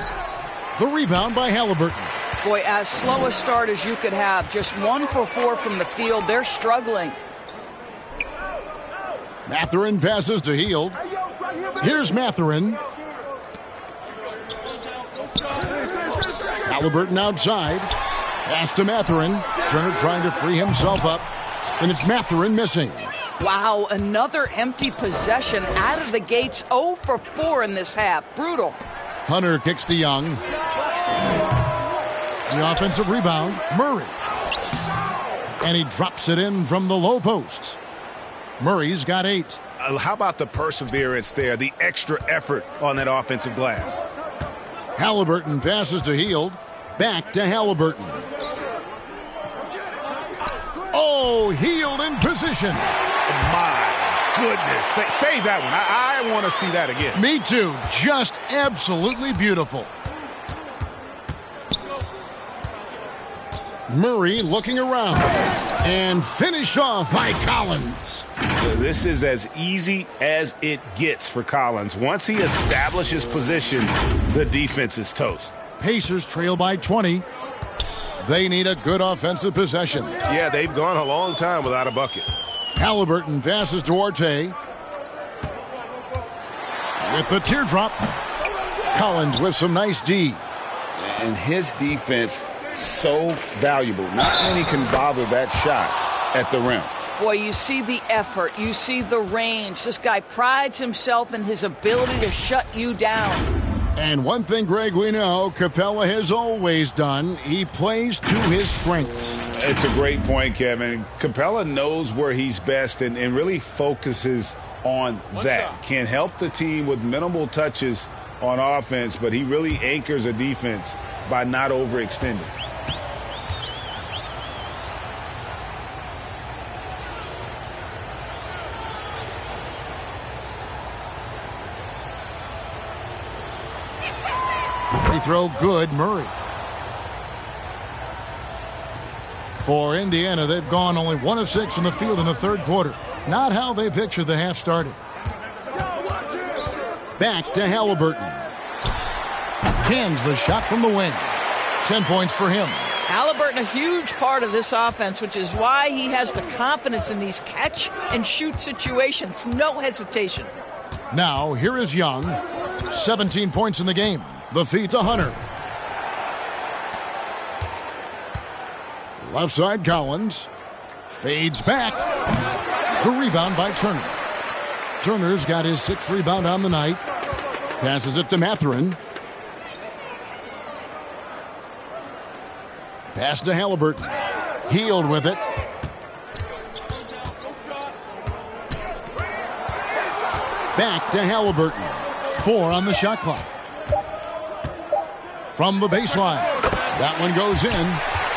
The rebound by Halliburton. Boy, as slow a start as you could have. Just 1 for 4 from the field. They're struggling. Mathurin passes to Hield. Here's Mathurin. Halliburton outside. Pass to Mathurin. Turner trying to free himself up. And it's Mathurin missing. Wow, another empty possession out of the gates. 0 for 4 in this half. Brutal. Hunter kicks to Young. The offensive rebound, Murray. And he drops it in from the low post. Murray's got 8. How about the perseverance there, the extra effort on that offensive glass? Halliburton passes to Hield. Back to Halliburton. Oh, Hield in position. My goodness. Save that one. I want to see that again. Me too. Just absolutely beautiful. Murray looking around and finished off by Collins. This is as easy as it gets for Collins. Once he establishes position, the defense is toast. Pacers trail by 20. They need a good offensive possession. Yeah, they've gone a long time without a bucket. Halliburton passes to Orte. With the teardrop. Collins with some nice D. And his defense so valuable. Not many can bother that shot at the rim. Boy, you see the effort. You see the range. This guy prides himself in his ability to shut you down. And one thing, Greg, we know Capella has always done. He plays to his strengths. It's a great point, Kevin. Capella knows where he's best and really focuses on that. Can help the team with minimal touches on offense, but he really anchors a defense by not overextending. Free throw good, Murray. For Indiana, they've gone only 1 of 6 from the field in the third quarter. Not how they pictured the half started. Back to Halliburton. Cans the shot from the wing. 10 points for him. Halliburton, a huge part of this offense, which is why he has the confidence in these catch-and-shoot situations. No hesitation. Now, here is Young. 17 points in the game. The feed to Hunter. Left side, Collins. Fades back. The rebound by Turner. Turner's got his 6th rebound on the night. Passes it to Mathurin. Pass to Halliburton. Healed with it. Back to Halliburton. 4 on the shot clock. From the baseline. That one goes in.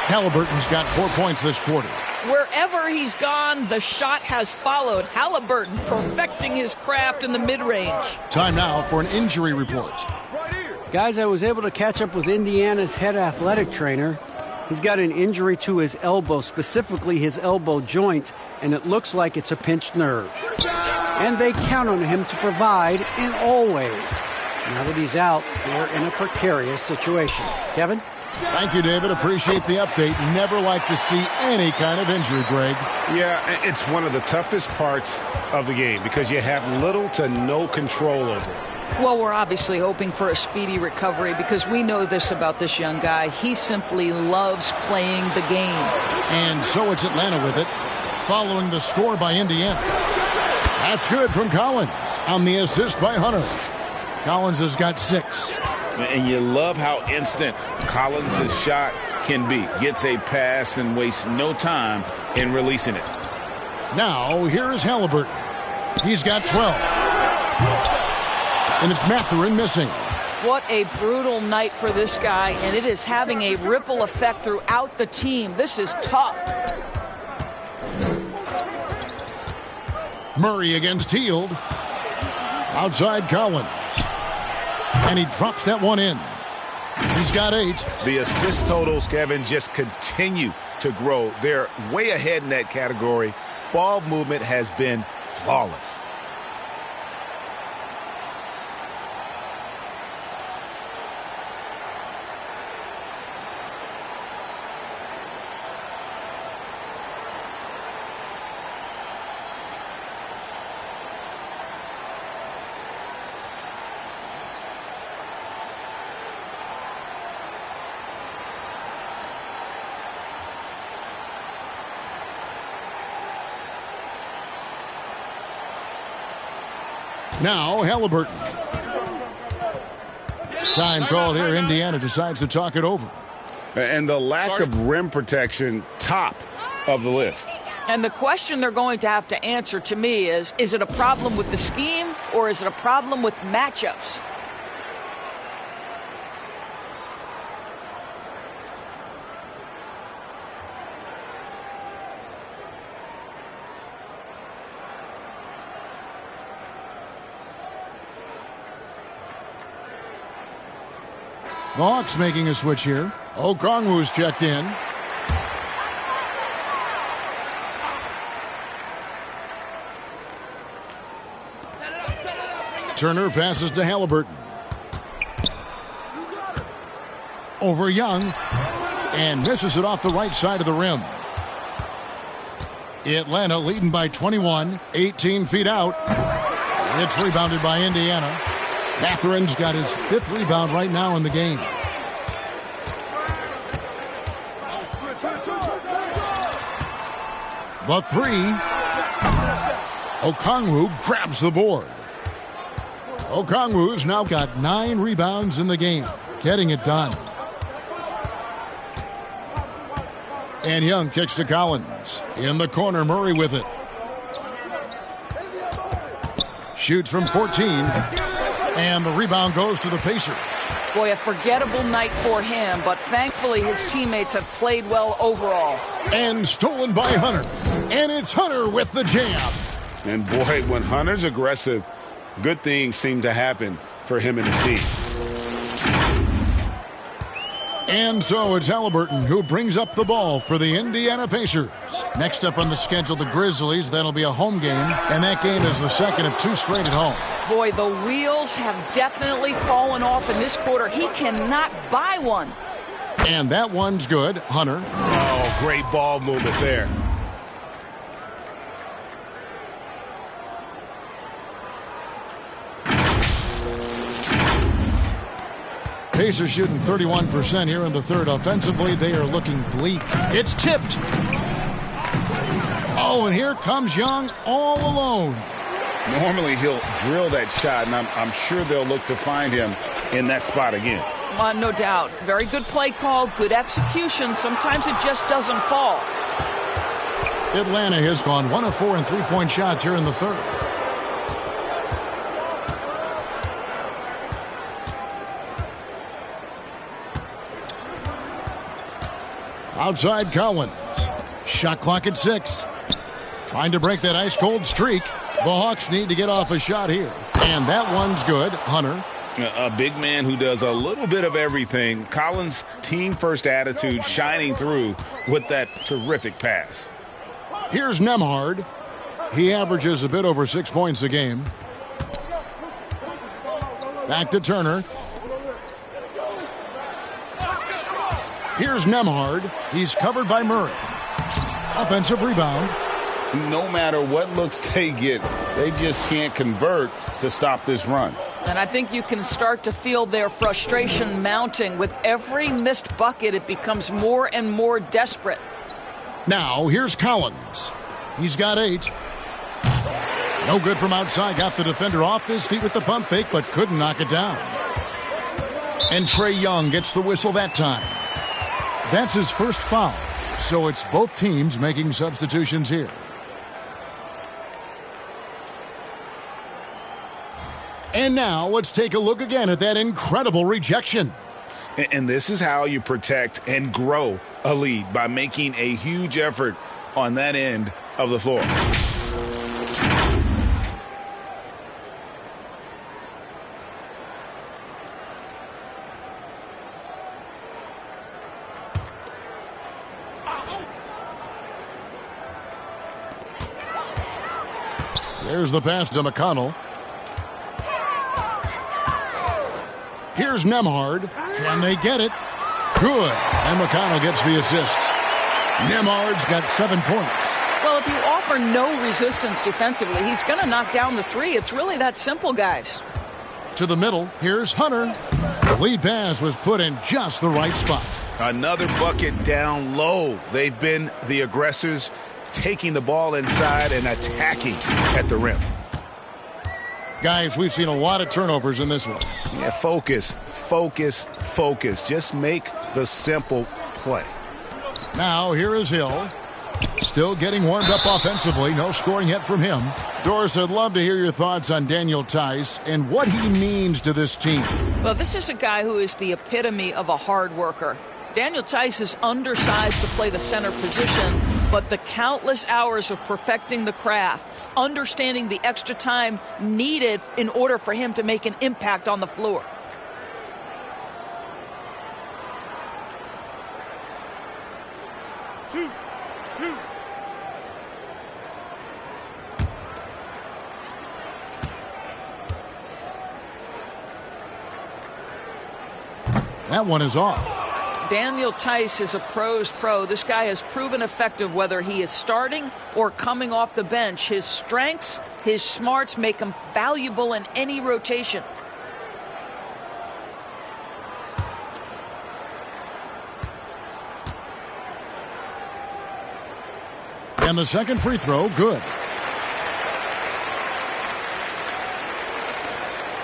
Halliburton's got 4 points this quarter. Wherever he's gone, the shot has followed. Halliburton perfecting his craft in the mid-range. Time now for an injury report. Guys, I was able to catch up with Indiana's head athletic trainer. He's got an injury to his elbow, specifically his elbow joint, and it looks like it's a pinched nerve. And they count on him to provide in all ways. Now that he's out, they're in a precarious situation. Kevin? Thank you, David. Appreciate the update. Never like to see any kind of injury, Greg. Yeah, it's one of the toughest parts of the game because you have little to no control over it. Well, we're obviously hoping for a speedy recovery because we know this about this young guy. He simply loves playing the game. And so it's Atlanta with it, following the score by Indiana. That's good from Collins on the assist by Hunter. Collins has got 6. And you love how instant Collins' shot can be. Gets a pass and wastes no time in releasing it. Now, here is Halliburton. He's got 12. And it's Mathurin missing. What a brutal night for this guy, and it is having a ripple effect throughout the team. This is tough. Murray against Hield. Outside Collins. And he drops that one in. He's got 8. The assist totals, Kevin, just continue to grow. They're way ahead in that category. Ball movement has been flawless. Now Halliburton. Time called here. Indiana decides to talk it over. And the lack of rim protection, top of the list. And the question they're going to have to answer to me is it a problem with the scheme or is it a problem with matchups? The Hawks making a switch here. Okongwu's checked in. Turner passes to Halliburton. Over Young. and misses it off the right side of the rim. Atlanta leading by 21, 18 feet out. It's rebounded by Indiana. Matherin's got his 5th rebound right now in the game. The 3. Okongwu grabs the board. Okongwu's now got 9 rebounds in the game, getting it done. And Young kicks to Collins. In the corner, Murray with it. Shoots from 14. And the rebound goes to the Pacers. Boy, a forgettable night for him, but thankfully his teammates have played well overall. And stolen by Hunter. And it's Hunter with the jam. And boy, when Hunter's aggressive, good things seem to happen for him and his team. And so it's Halliburton who brings up the ball for the Indiana Pacers. Next up on the schedule, the Grizzlies. That'll be a home game, and that game is the second of 2 straight at home. Boy, the wheels have definitely fallen off in this quarter. He cannot buy one. And that one's good. Hunter. Oh, great ball movement there. Pacers shooting 31% here in the third. Offensively, they are looking bleak. It's tipped. Oh, and here comes Young all alone. Normally, he'll drill that shot, and I'm sure they'll look to find him in that spot again. No doubt. Very good play call, good execution. Sometimes it just doesn't fall. Atlanta has gone 1 of 4 in three-point shots here in the third. Outside Collins. Shot clock at 6. Trying to break that ice-cold streak. The Hawks need to get off a shot here. And that one's good. Hunter. A big man who does a little bit of everything. Collins' team-first attitude shining through with that terrific pass. Here's Nembhard. He averages a bit over 6 points a game. Back to Turner. Here's Nembhard. He's covered by Murray. Offensive rebound. No matter what looks they get, they just can't convert to stop this run. And I think you can start to feel their frustration mounting. With every missed bucket, it becomes more and more desperate. Now, here's Collins. He's got 8. No good from outside. Got the defender off his feet with the pump fake, but couldn't knock it down. And Trae Young gets the whistle that time. That's his first foul. So it's both teams making substitutions here. And now let's take a look again at that incredible rejection. And this is how you protect and grow a lead, by making a huge effort on that end of the floor. There's the pass to McConnell. Here's Nembhard. Can they get it? Good. And McConnell gets the assist. Nembhard's got 7 points. Well, if you offer no resistance defensively, he's going to knock down the 3. It's really that simple, guys. To the middle. Here's Hunter. The lead pass was put in just the right spot. Another bucket down low. They've been the aggressors, taking the ball inside and attacking at the rim. Guys, we've seen a lot of turnovers in this one. Yeah, focus. Just make the simple play. Now, here is Hill. Still getting warmed up offensively. No scoring yet from him. Doris, I'd love to hear your thoughts on Daniel Theis and what he means to this team. Well, this is a guy who is the epitome of a hard worker. Daniel Theis is undersized to play the center position, but the countless hours of perfecting the craft, understanding the extra time needed in order for him to make an impact on the floor. That one is off. Daniel Theis is a pro's pro. This guy has proven effective whether he is starting or coming off the bench. His strengths, his smarts make him valuable in any rotation. And the second free throw, good.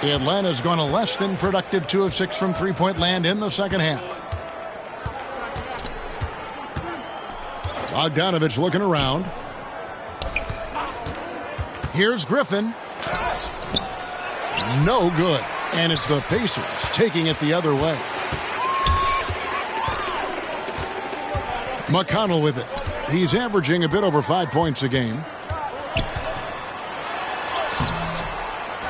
Atlanta's gone a less than productive 2 of 6 from three-point land in the second half. Bogdanovich looking around. Here's Griffin. No good. And it's the Pacers taking it the other way. McConnell with it. He's averaging a bit over 5 points a game.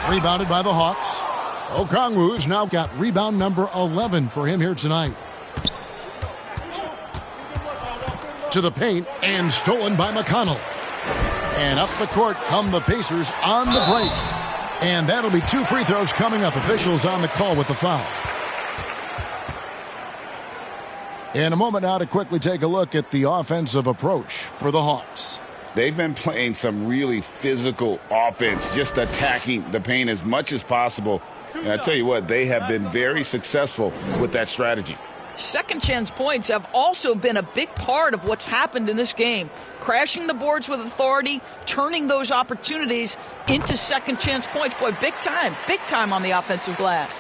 Rebounded by the Hawks. Okongwu's now got rebound number 11 for him here tonight. To the paint and stolen by McConnell. And up the court come the Pacers on the break. And that'll be 2 free throws coming up. Officials on the call with the foul. In a moment now to quickly take a look at the offensive approach for the Hawks. They've been playing some really physical offense, just attacking the paint as much as possible. And I tell you what, they have been very successful with that strategy. Second chance points have also been a big part of what's happened in this game. Crashing the boards with authority, turning those opportunities into second chance points. Boy, big time on the offensive glass.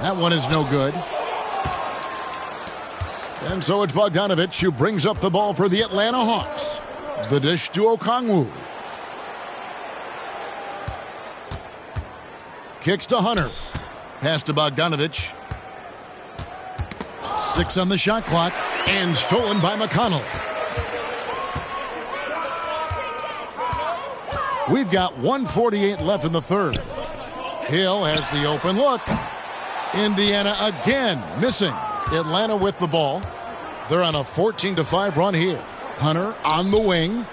That one is no good. And so it's Bogdanovich who brings up the ball for the Atlanta Hawks. The dish to Okongwu. Kicks to Hunter. Pass to Bogdanovich. 6 on the shot clock. And stolen by McConnell. We've got 1:48 left in the third. Hill has the open look. Indiana again missing. Atlanta with the ball. They're on a 14-5 run here. Hunter on the wing.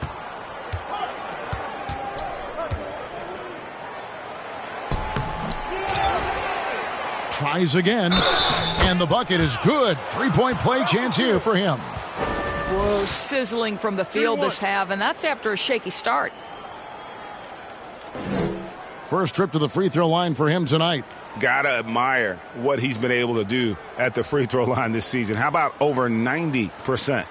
Tries again. And the bucket is good. 3-point play chance here for him. Whoa, sizzling from the field this half, and that's after a shaky start. First trip to the free throw line for him tonight. Gotta admire what he's been able to do at the free throw line this season. How about over 90%?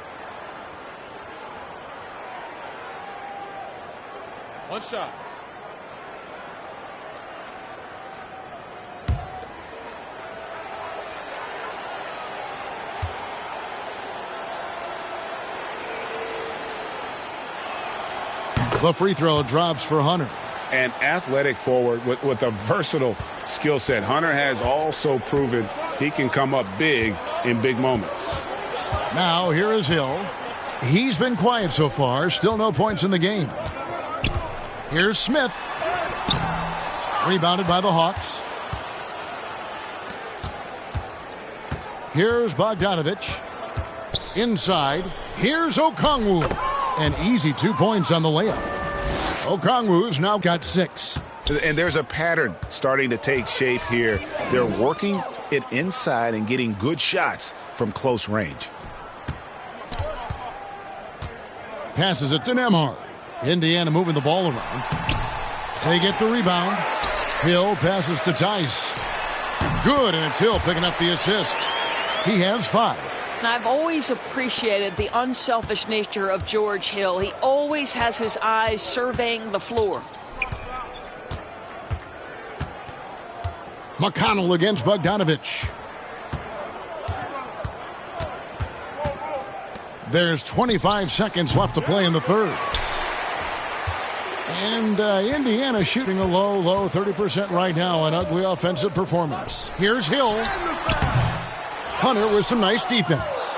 One shot. The free throw drops for Hunter. An athletic forward with a versatile skill set. Hunter has also proven he can come up big in big moments. Now here is Hill. He's been quiet so far. Still no points in the game. Here's Smith. Rebounded by the Hawks. Here's Bogdanovich. Inside. Here's Okongwu. An easy 2 points on the layup. Okongwu's now got 6. And there's a pattern starting to take shape here. They're working it inside and getting good shots from close range. Passes it to Nembhard. Indiana moving the ball around. They get the rebound. Hill passes to Theis. Good, and it's Hill picking up the assist. He has 5. And I've always appreciated the unselfish nature of George Hill. He always has his eyes surveying the floor. McConnell against Bogdanovich. There's 25 seconds left to play in the third. And Indiana shooting a low 30% right now. An ugly offensive performance. Here's Hill. Hunter with some nice defense.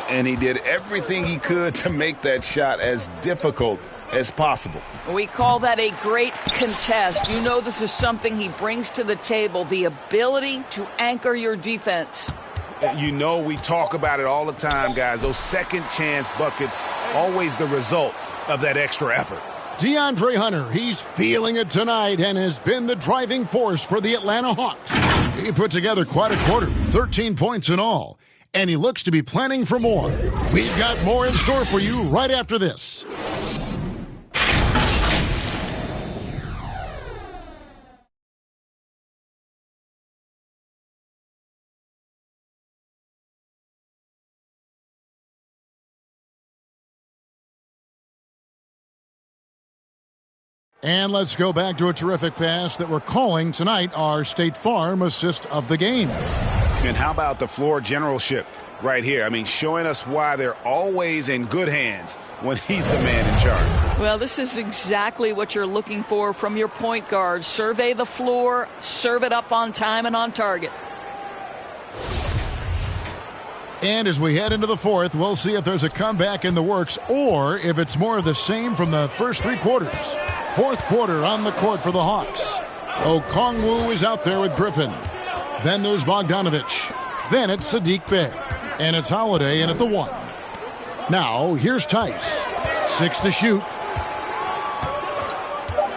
And he did everything he could to make that shot as difficult as possible. We call that a great contest. You know this is something he brings to the table, the ability to anchor your defense. You know we talk about it all the time, guys. Those second chance buckets, always the result of that extra effort. DeAndre Hunter, he's feeling it tonight and has been the driving force for the Atlanta Hawks. He put together quite a quarter, 13 points in all, and he looks to be planning for more. We've got more in store for you right after this. And let's go back to a terrific pass that we're calling tonight our State Farm assist of the game. And how about the floor generalship right here? I mean, showing us why they're always in good hands when he's the man in charge. Well, this is exactly what you're looking for from your point guard. Survey the floor, serve it up on time and on target. And as we head into the fourth, we'll see if there's a comeback in the works or if it's more of the same from the first three quarters. Fourth quarter on the court for the Hawks. Okongwu is out there with Griffin. Then there's Bogdanovich. Then it's Saddiq Bey. And it's Holiday in at the 1. Now, here's Tice. 6 to shoot.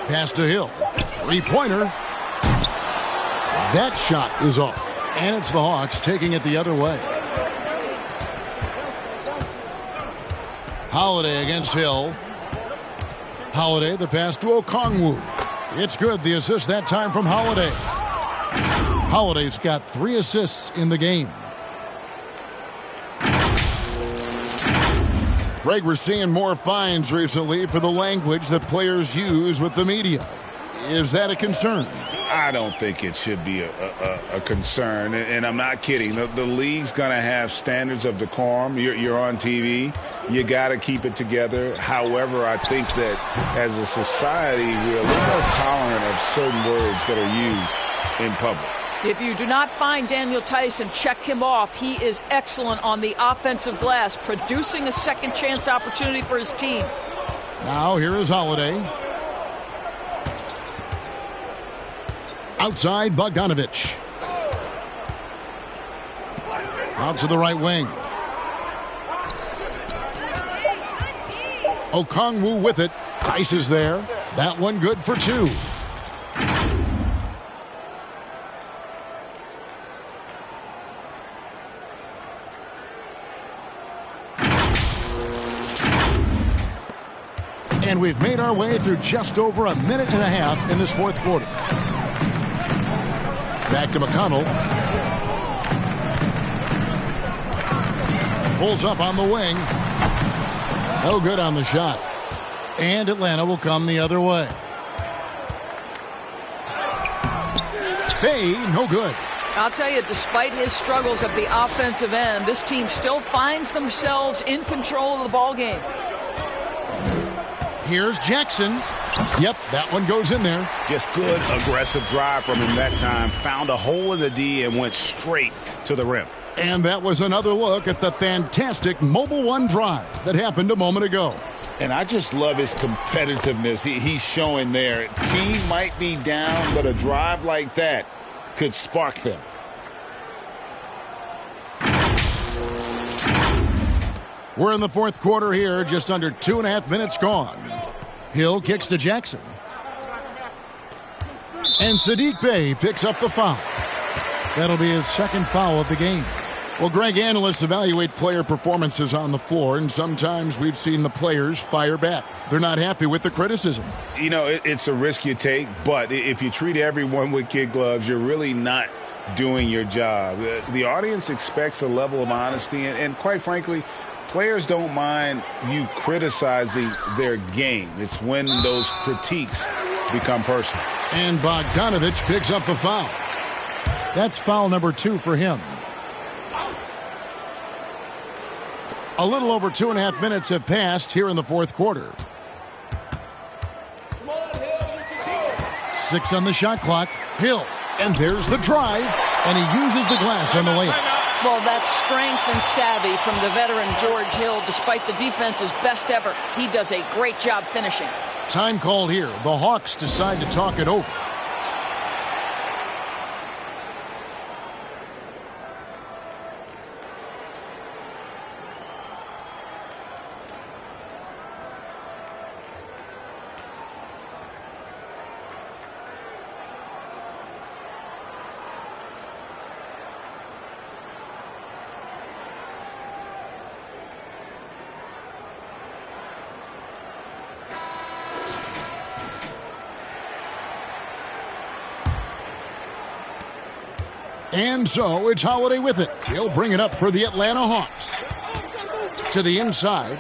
Pass to Hill. Three-pointer. That shot is off. And it's the Hawks taking it the other way. Holiday against Hill. Holiday, the pass to Okongwu. It's good, the assist that time from Holiday. Holiday's got 3 assists in the game. Greg, we're seeing more fines recently for the language that players use with the media. Is that a concern? I don't think it should be a concern, and I'm not kidding. The league's going to have standards of decorum. You're on TV. You got to keep it together. However, I think that as a society, we're a little more tolerant of certain words that are used in public. If you do not find Daniel Tyson, check him off. He is excellent on the offensive glass, producing a second chance opportunity for his team. Now here is Holiday. Outside, Bogdanovich. Out to the right wing. Okongwu with it. Tice is there. That one good for 2. And we've made our way through just over a minute and a half in this fourth quarter. Back to McConnell. Pulls up on the wing. No good on the shot. And Atlanta will come the other way. Bey, no good. I'll tell you, despite his struggles at the offensive end, this team still finds themselves in control of the ball game. Here's Jackson. Yep, that one goes in there. Just good, aggressive drive from him that time. Found a hole in the D and went straight to the rim. And that was another look at the fantastic Mobile One drive that happened a moment ago. And I just love his competitiveness he's showing there. Team might be down, but a drive like that could spark them. We're in the fourth quarter here, just under 2.5 minutes gone. Hill kicks to Jackson. And Saddiq Bey picks up the foul. That'll be his second foul of the game. Well, Greg, analysts evaluate player performances on the floor, and sometimes we've seen the players fire back. They're not happy with the criticism. You know, it's a risk you take, but if you treat everyone with kid gloves, you're really not doing your job. The audience expects a level of honesty, and quite frankly, players don't mind you criticizing their game. It's when those critiques become personal. And Bogdanovich picks up the foul. That's foul number 2 for him. A little over 2.5 minutes have passed here in the fourth quarter. 6 on the shot clock. Hill. And there's the drive. And he uses the glass on the layup. Well, that's strength and savvy from the veteran George Hill. Despite the defense's best effort, he does a great job finishing. Time called here. The Hawks decide to talk it over. And so it's Holiday with it. He'll bring it up for the Atlanta Hawks. To the inside.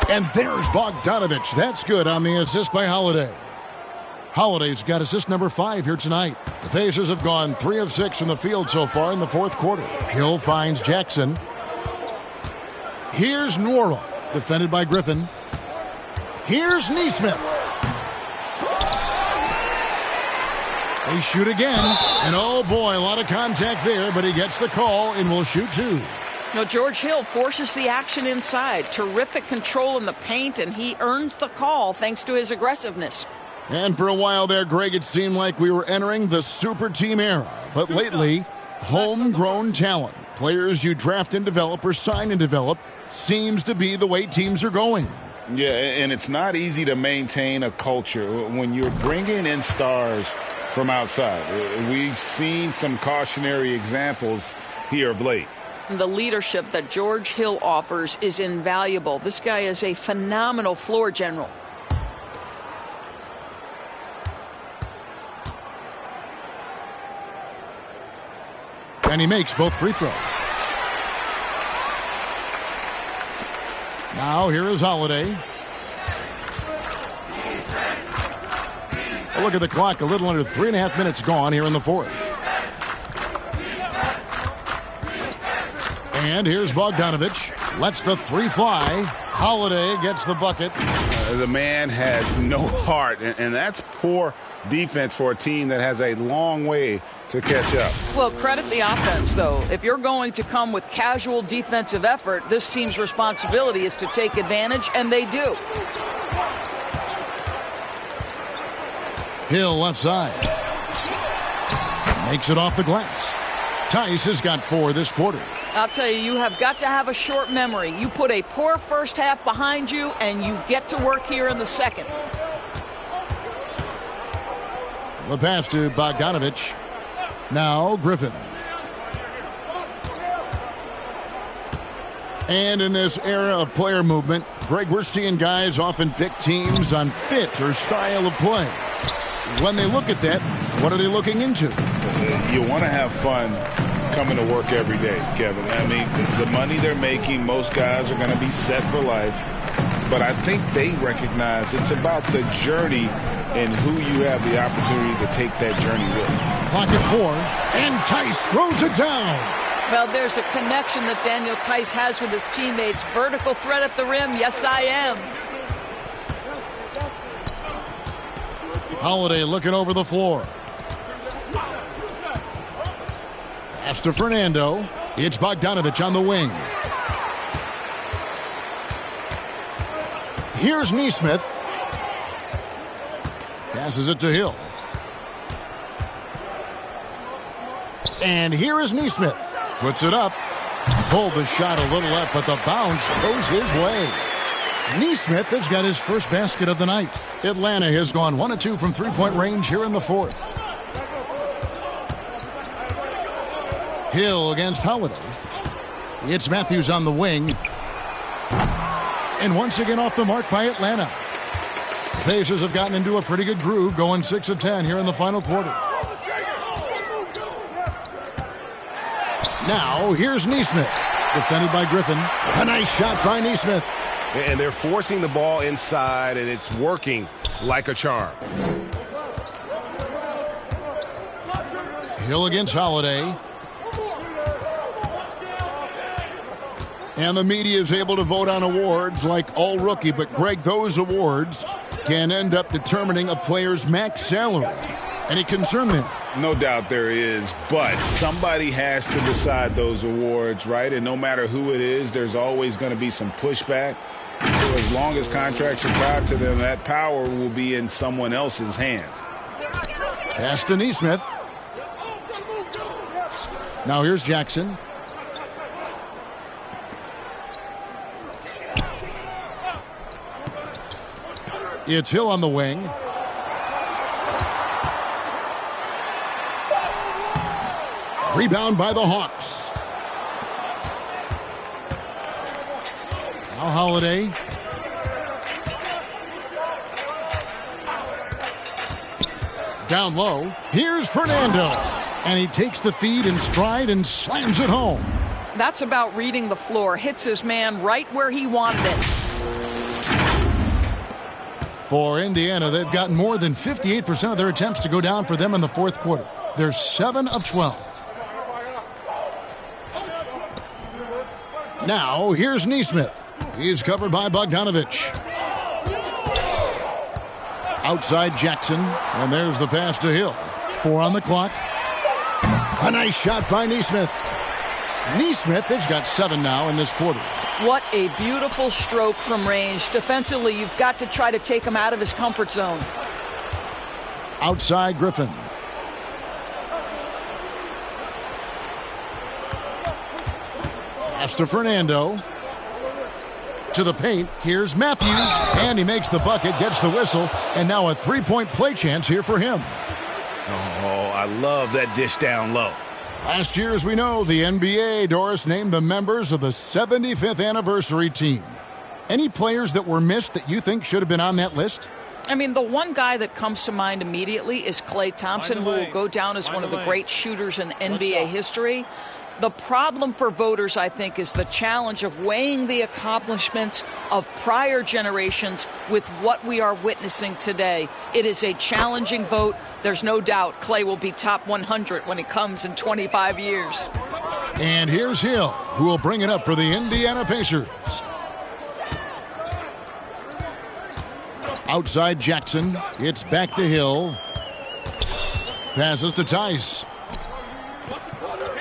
And there's Bogdanovich. That's good on the assist by Holiday. Holiday's got assist number 5 here tonight. The Pacers have gone 3 of 6 from the field so far in the fourth quarter. Hill finds Jackson. Here's Nwora, defended by Griffin. Here's Nesmith. They shoot again, and oh boy, a lot of contact there, but he gets the call and will shoot 2. Now, George Hill forces the action inside. Terrific control in the paint, and he earns the call thanks to his aggressiveness. And for a while there, Greg, it seemed like we were entering the super team era. But lately, homegrown talent, players you draft and develop or sign and develop, seems to be the way teams are going. Yeah, and it's not easy to maintain a culture when you're bringing in stars from outside. We've seen some cautionary examples here of late. The leadership that George Hill offers is invaluable. This guy is a phenomenal floor general. And he makes both free throws. Now here is Holiday. A look at the clock, a little under 3.5 minutes gone here in the fourth. And here's Bogdanovich. Lets the 3 fly. Holiday gets the bucket. The man has no heart, and that's poor defense for a team that has a long way to catch up. Well, credit the offense, though. If you're going to come with casual defensive effort, this team's responsibility is to take advantage, and they do. Hill left side. Makes it off the glass. Tice has got 4 this quarter. I'll tell you, you have got to have a short memory. You put a poor first half behind you, and you get to work here in the second. The pass to Bogdanovich. Now Griffin. And in this era of player movement, Greg, we're seeing guys often pick teams on fit or style of play. When they look at that, what are they looking into? You want to have fun coming to work every day, Kevin. I mean, the money they're making, most guys are going to be set for life. But I think they recognize it's about the journey and who you have the opportunity to take that journey with. Clock at 4, and Tice throws it down. Well, there's a connection that Daniel Tice has with his teammates. Vertical threat at the rim. Yes, I am. Holiday looking over the floor. Pass to Fernando. It's Bogdanovich on the wing. Here's Nesmith. Passes it to Hill. And here is Nesmith. Puts it up. Pulled the shot a little left, but the bounce goes his way. Nesmith has got his first basket of the night. Atlanta has gone 1 of 2 from three-point range here in the fourth. Hill against Holiday. It's Matthews on the wing. And once again off the mark by Atlanta. The Pacers have gotten into a pretty good groove, going 6 of 10 here in the final quarter. Now, here's Nesmith, defended by Griffin. A nice shot by Nesmith. And they're forcing the ball inside, and it's working like a charm. Hill against Holiday. And the media is able to vote on awards like All Rookie, but Greg, those awards can end up determining a player's max salary. Any concern there? No doubt there is, but somebody has to decide those awards, right? And no matter who it is, there's always going to be some pushback. So as long as contracts are tied to them, that power will be in someone else's hands. Pass to Nesmith. Now here's Jackson. It's Hill on the wing. Rebound by the Hawks. Now Holiday. Down low. Here's Fernando. And he takes the feed in stride and slams it home. That's about reading the floor. Hits his man right where he wanted it. For Indiana, they've gotten more than 58% of their attempts to go down for them in the fourth quarter. They're 7 of 12. Now, here's Nesmith. He's covered by Bogdanovich. Outside Jackson, and there's the pass to Hill. 4 on the clock. A nice shot by Nesmith. Nesmith has got 7 now in this quarter. What a beautiful stroke from range. Defensively, you've got to try to take him out of his comfort zone. Outside Griffin. Pass to Fernando. To the paint. Here's Matthews. And he makes the bucket, gets the whistle. And now a three-point play chance here for him. Oh, I love that dish down low. Last year, as we know, the NBA, Doris, named the members of the 75th anniversary team. Any players that were missed that you think should have been on that list? I mean, the one guy that comes to mind immediately is Klay Thompson, who will go down as one of the great shooters in NBA history. The problem for voters, I think, is the challenge of weighing the accomplishments of prior generations with what we are witnessing today. It is a challenging vote. There's no doubt Klay will be top 100 when it comes in 25 years. And here's Hill, who will bring it up for the Indiana Pacers. Outside Jackson. It's back to Hill. Passes to Tice.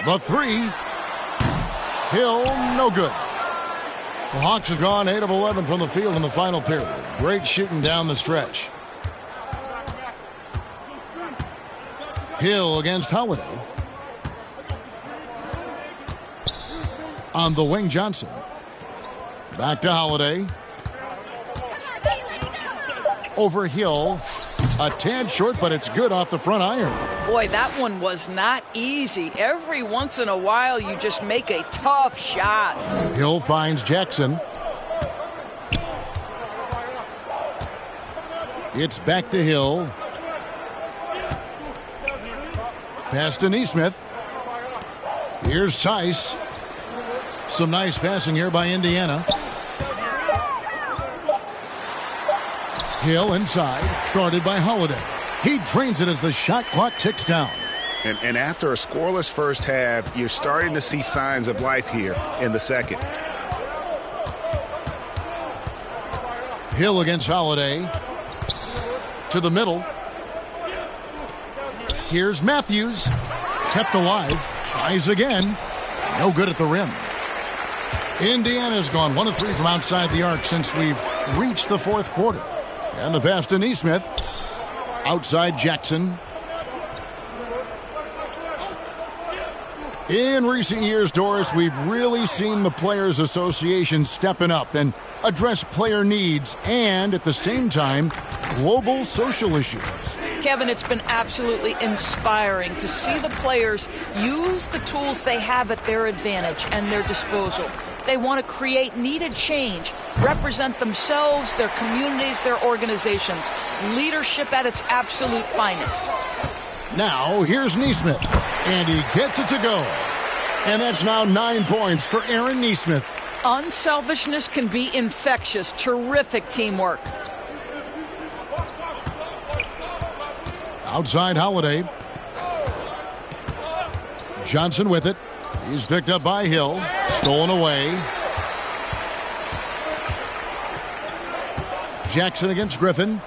The three. Hill, no good. The Hawks have gone 8 of 11 from the field in the final period. Great shooting down the stretch. Hill against Holiday. On the wing, Johnson. Back to Holiday. Over Hill. A tad short, but it's good off the front iron. Boy, that one was not easy. Every once in a while, you just make a tough shot. Hill finds Jackson. It's back to Hill. Pass to Nesmith. Here's Tice. Some nice passing here by Indiana. Hill inside, guarded by Holiday. He drains it as the shot clock ticks down. And after a scoreless first half, you're starting to see signs of life here in the second. Hill against Holiday. To the middle. Here's Matthews. Kept alive. Tries again. No good at the rim. Indiana's gone 1 of 3 from outside the arc since we've reached the fourth quarter. And the pass to Nesmith. Outside Jackson. In recent years, Doris, we've really seen the Players Association stepping up and address player needs and, at the same time, global social issues. Kevin, it's been absolutely inspiring to see the players use the tools they have at their advantage and their disposal. They want to create needed change, represent themselves, their communities, their organizations. Leadership at its absolute finest. Now, here's Nesmith, and he gets it to go. And that's now 9 points for Aaron Nesmith. Unselfishness can be infectious. Terrific teamwork. Outside Holiday. Johnson with it. He's picked up by Hill. Stolen away. Jackson against Griffin.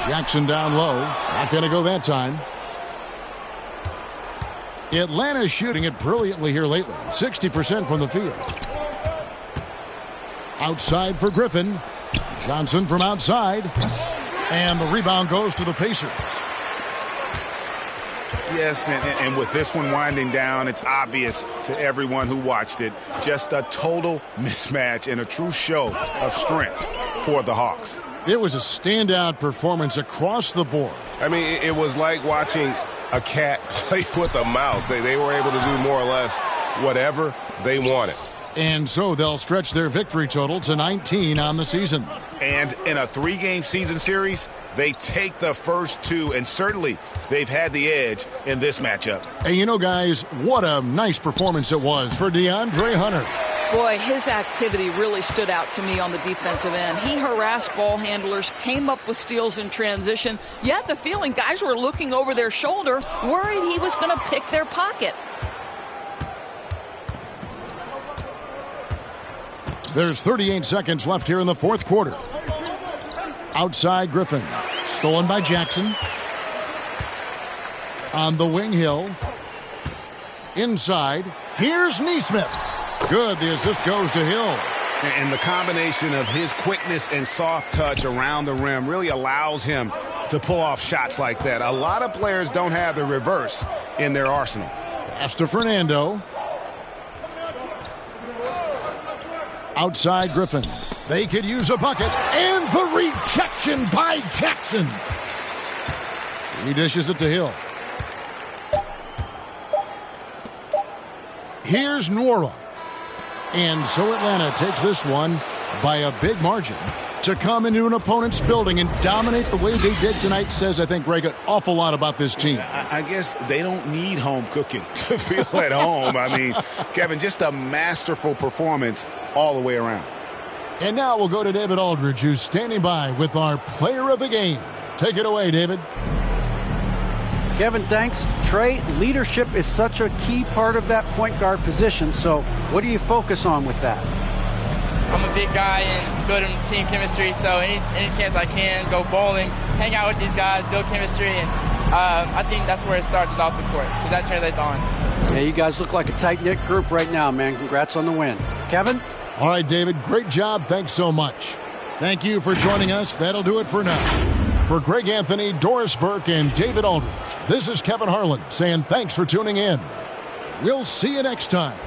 Jackson down low. Not going to go that time. Atlanta's shooting it brilliantly here lately. 60% from the field. Outside for Griffin. Johnson from outside. And the rebound goes to the Pacers. Yes, and with this one winding down, it's obvious to everyone who watched it. Just a total mismatch and a true show of strength for the Hawks. It was a standout performance across the board. I mean, it was like watching a cat play with a mouse. They were able to do more or less whatever they wanted. And so they'll stretch their victory total to 19 on the season. And in a 3-game season series, they take the first 2, and certainly they've had the edge in this matchup. And you know, guys, what a nice performance it was for DeAndre Hunter. Boy, his activity really stood out to me on the defensive end. He harassed ball handlers, came up with steals in transition. You had the feeling guys were looking over their shoulder, worried he was going to pick their pocket. There's 38 seconds left here in the fourth quarter. Outside Griffin. Stolen by Jackson. On the wing, Hill. Inside. Here's Nesmith. Good. The assist goes to Hill. And the combination of his quickness and soft touch around the rim really allows him to pull off shots like that. A lot of players don't have the reverse in their arsenal. Pass to Fernando. Outside Griffin. They could use a bucket. And the rejection by Jackson. He dishes it to Hill. Here's Nwora. And so Atlanta takes this one by a big margin. To come into an opponent's building and dominate the way they did tonight says, I think, Greg, an awful lot about this team. I guess they don't need home cooking to feel at home. I mean, Kevin, just a masterful performance all the way around. And now we'll go to David Aldridge, who's standing by with our player of the game. Take it away, David. Kevin, thanks. Trey, leadership is such a key part of that point guard position. So what do you focus on with that? I'm a big guy and building team chemistry, so any chance I can, go bowling, hang out with these guys, build chemistry, and I think that's where it starts, is off the court, because that translates on. Yeah, you guys look like a tight-knit group right now, man. Congrats on the win. Kevin? All right, David, great job. Thanks so much. Thank you for joining us. That'll do it for now. For Greg Anthony, Doris Burke, and David Aldridge, this is Kevin Harlan saying thanks for tuning in. We'll see you next time.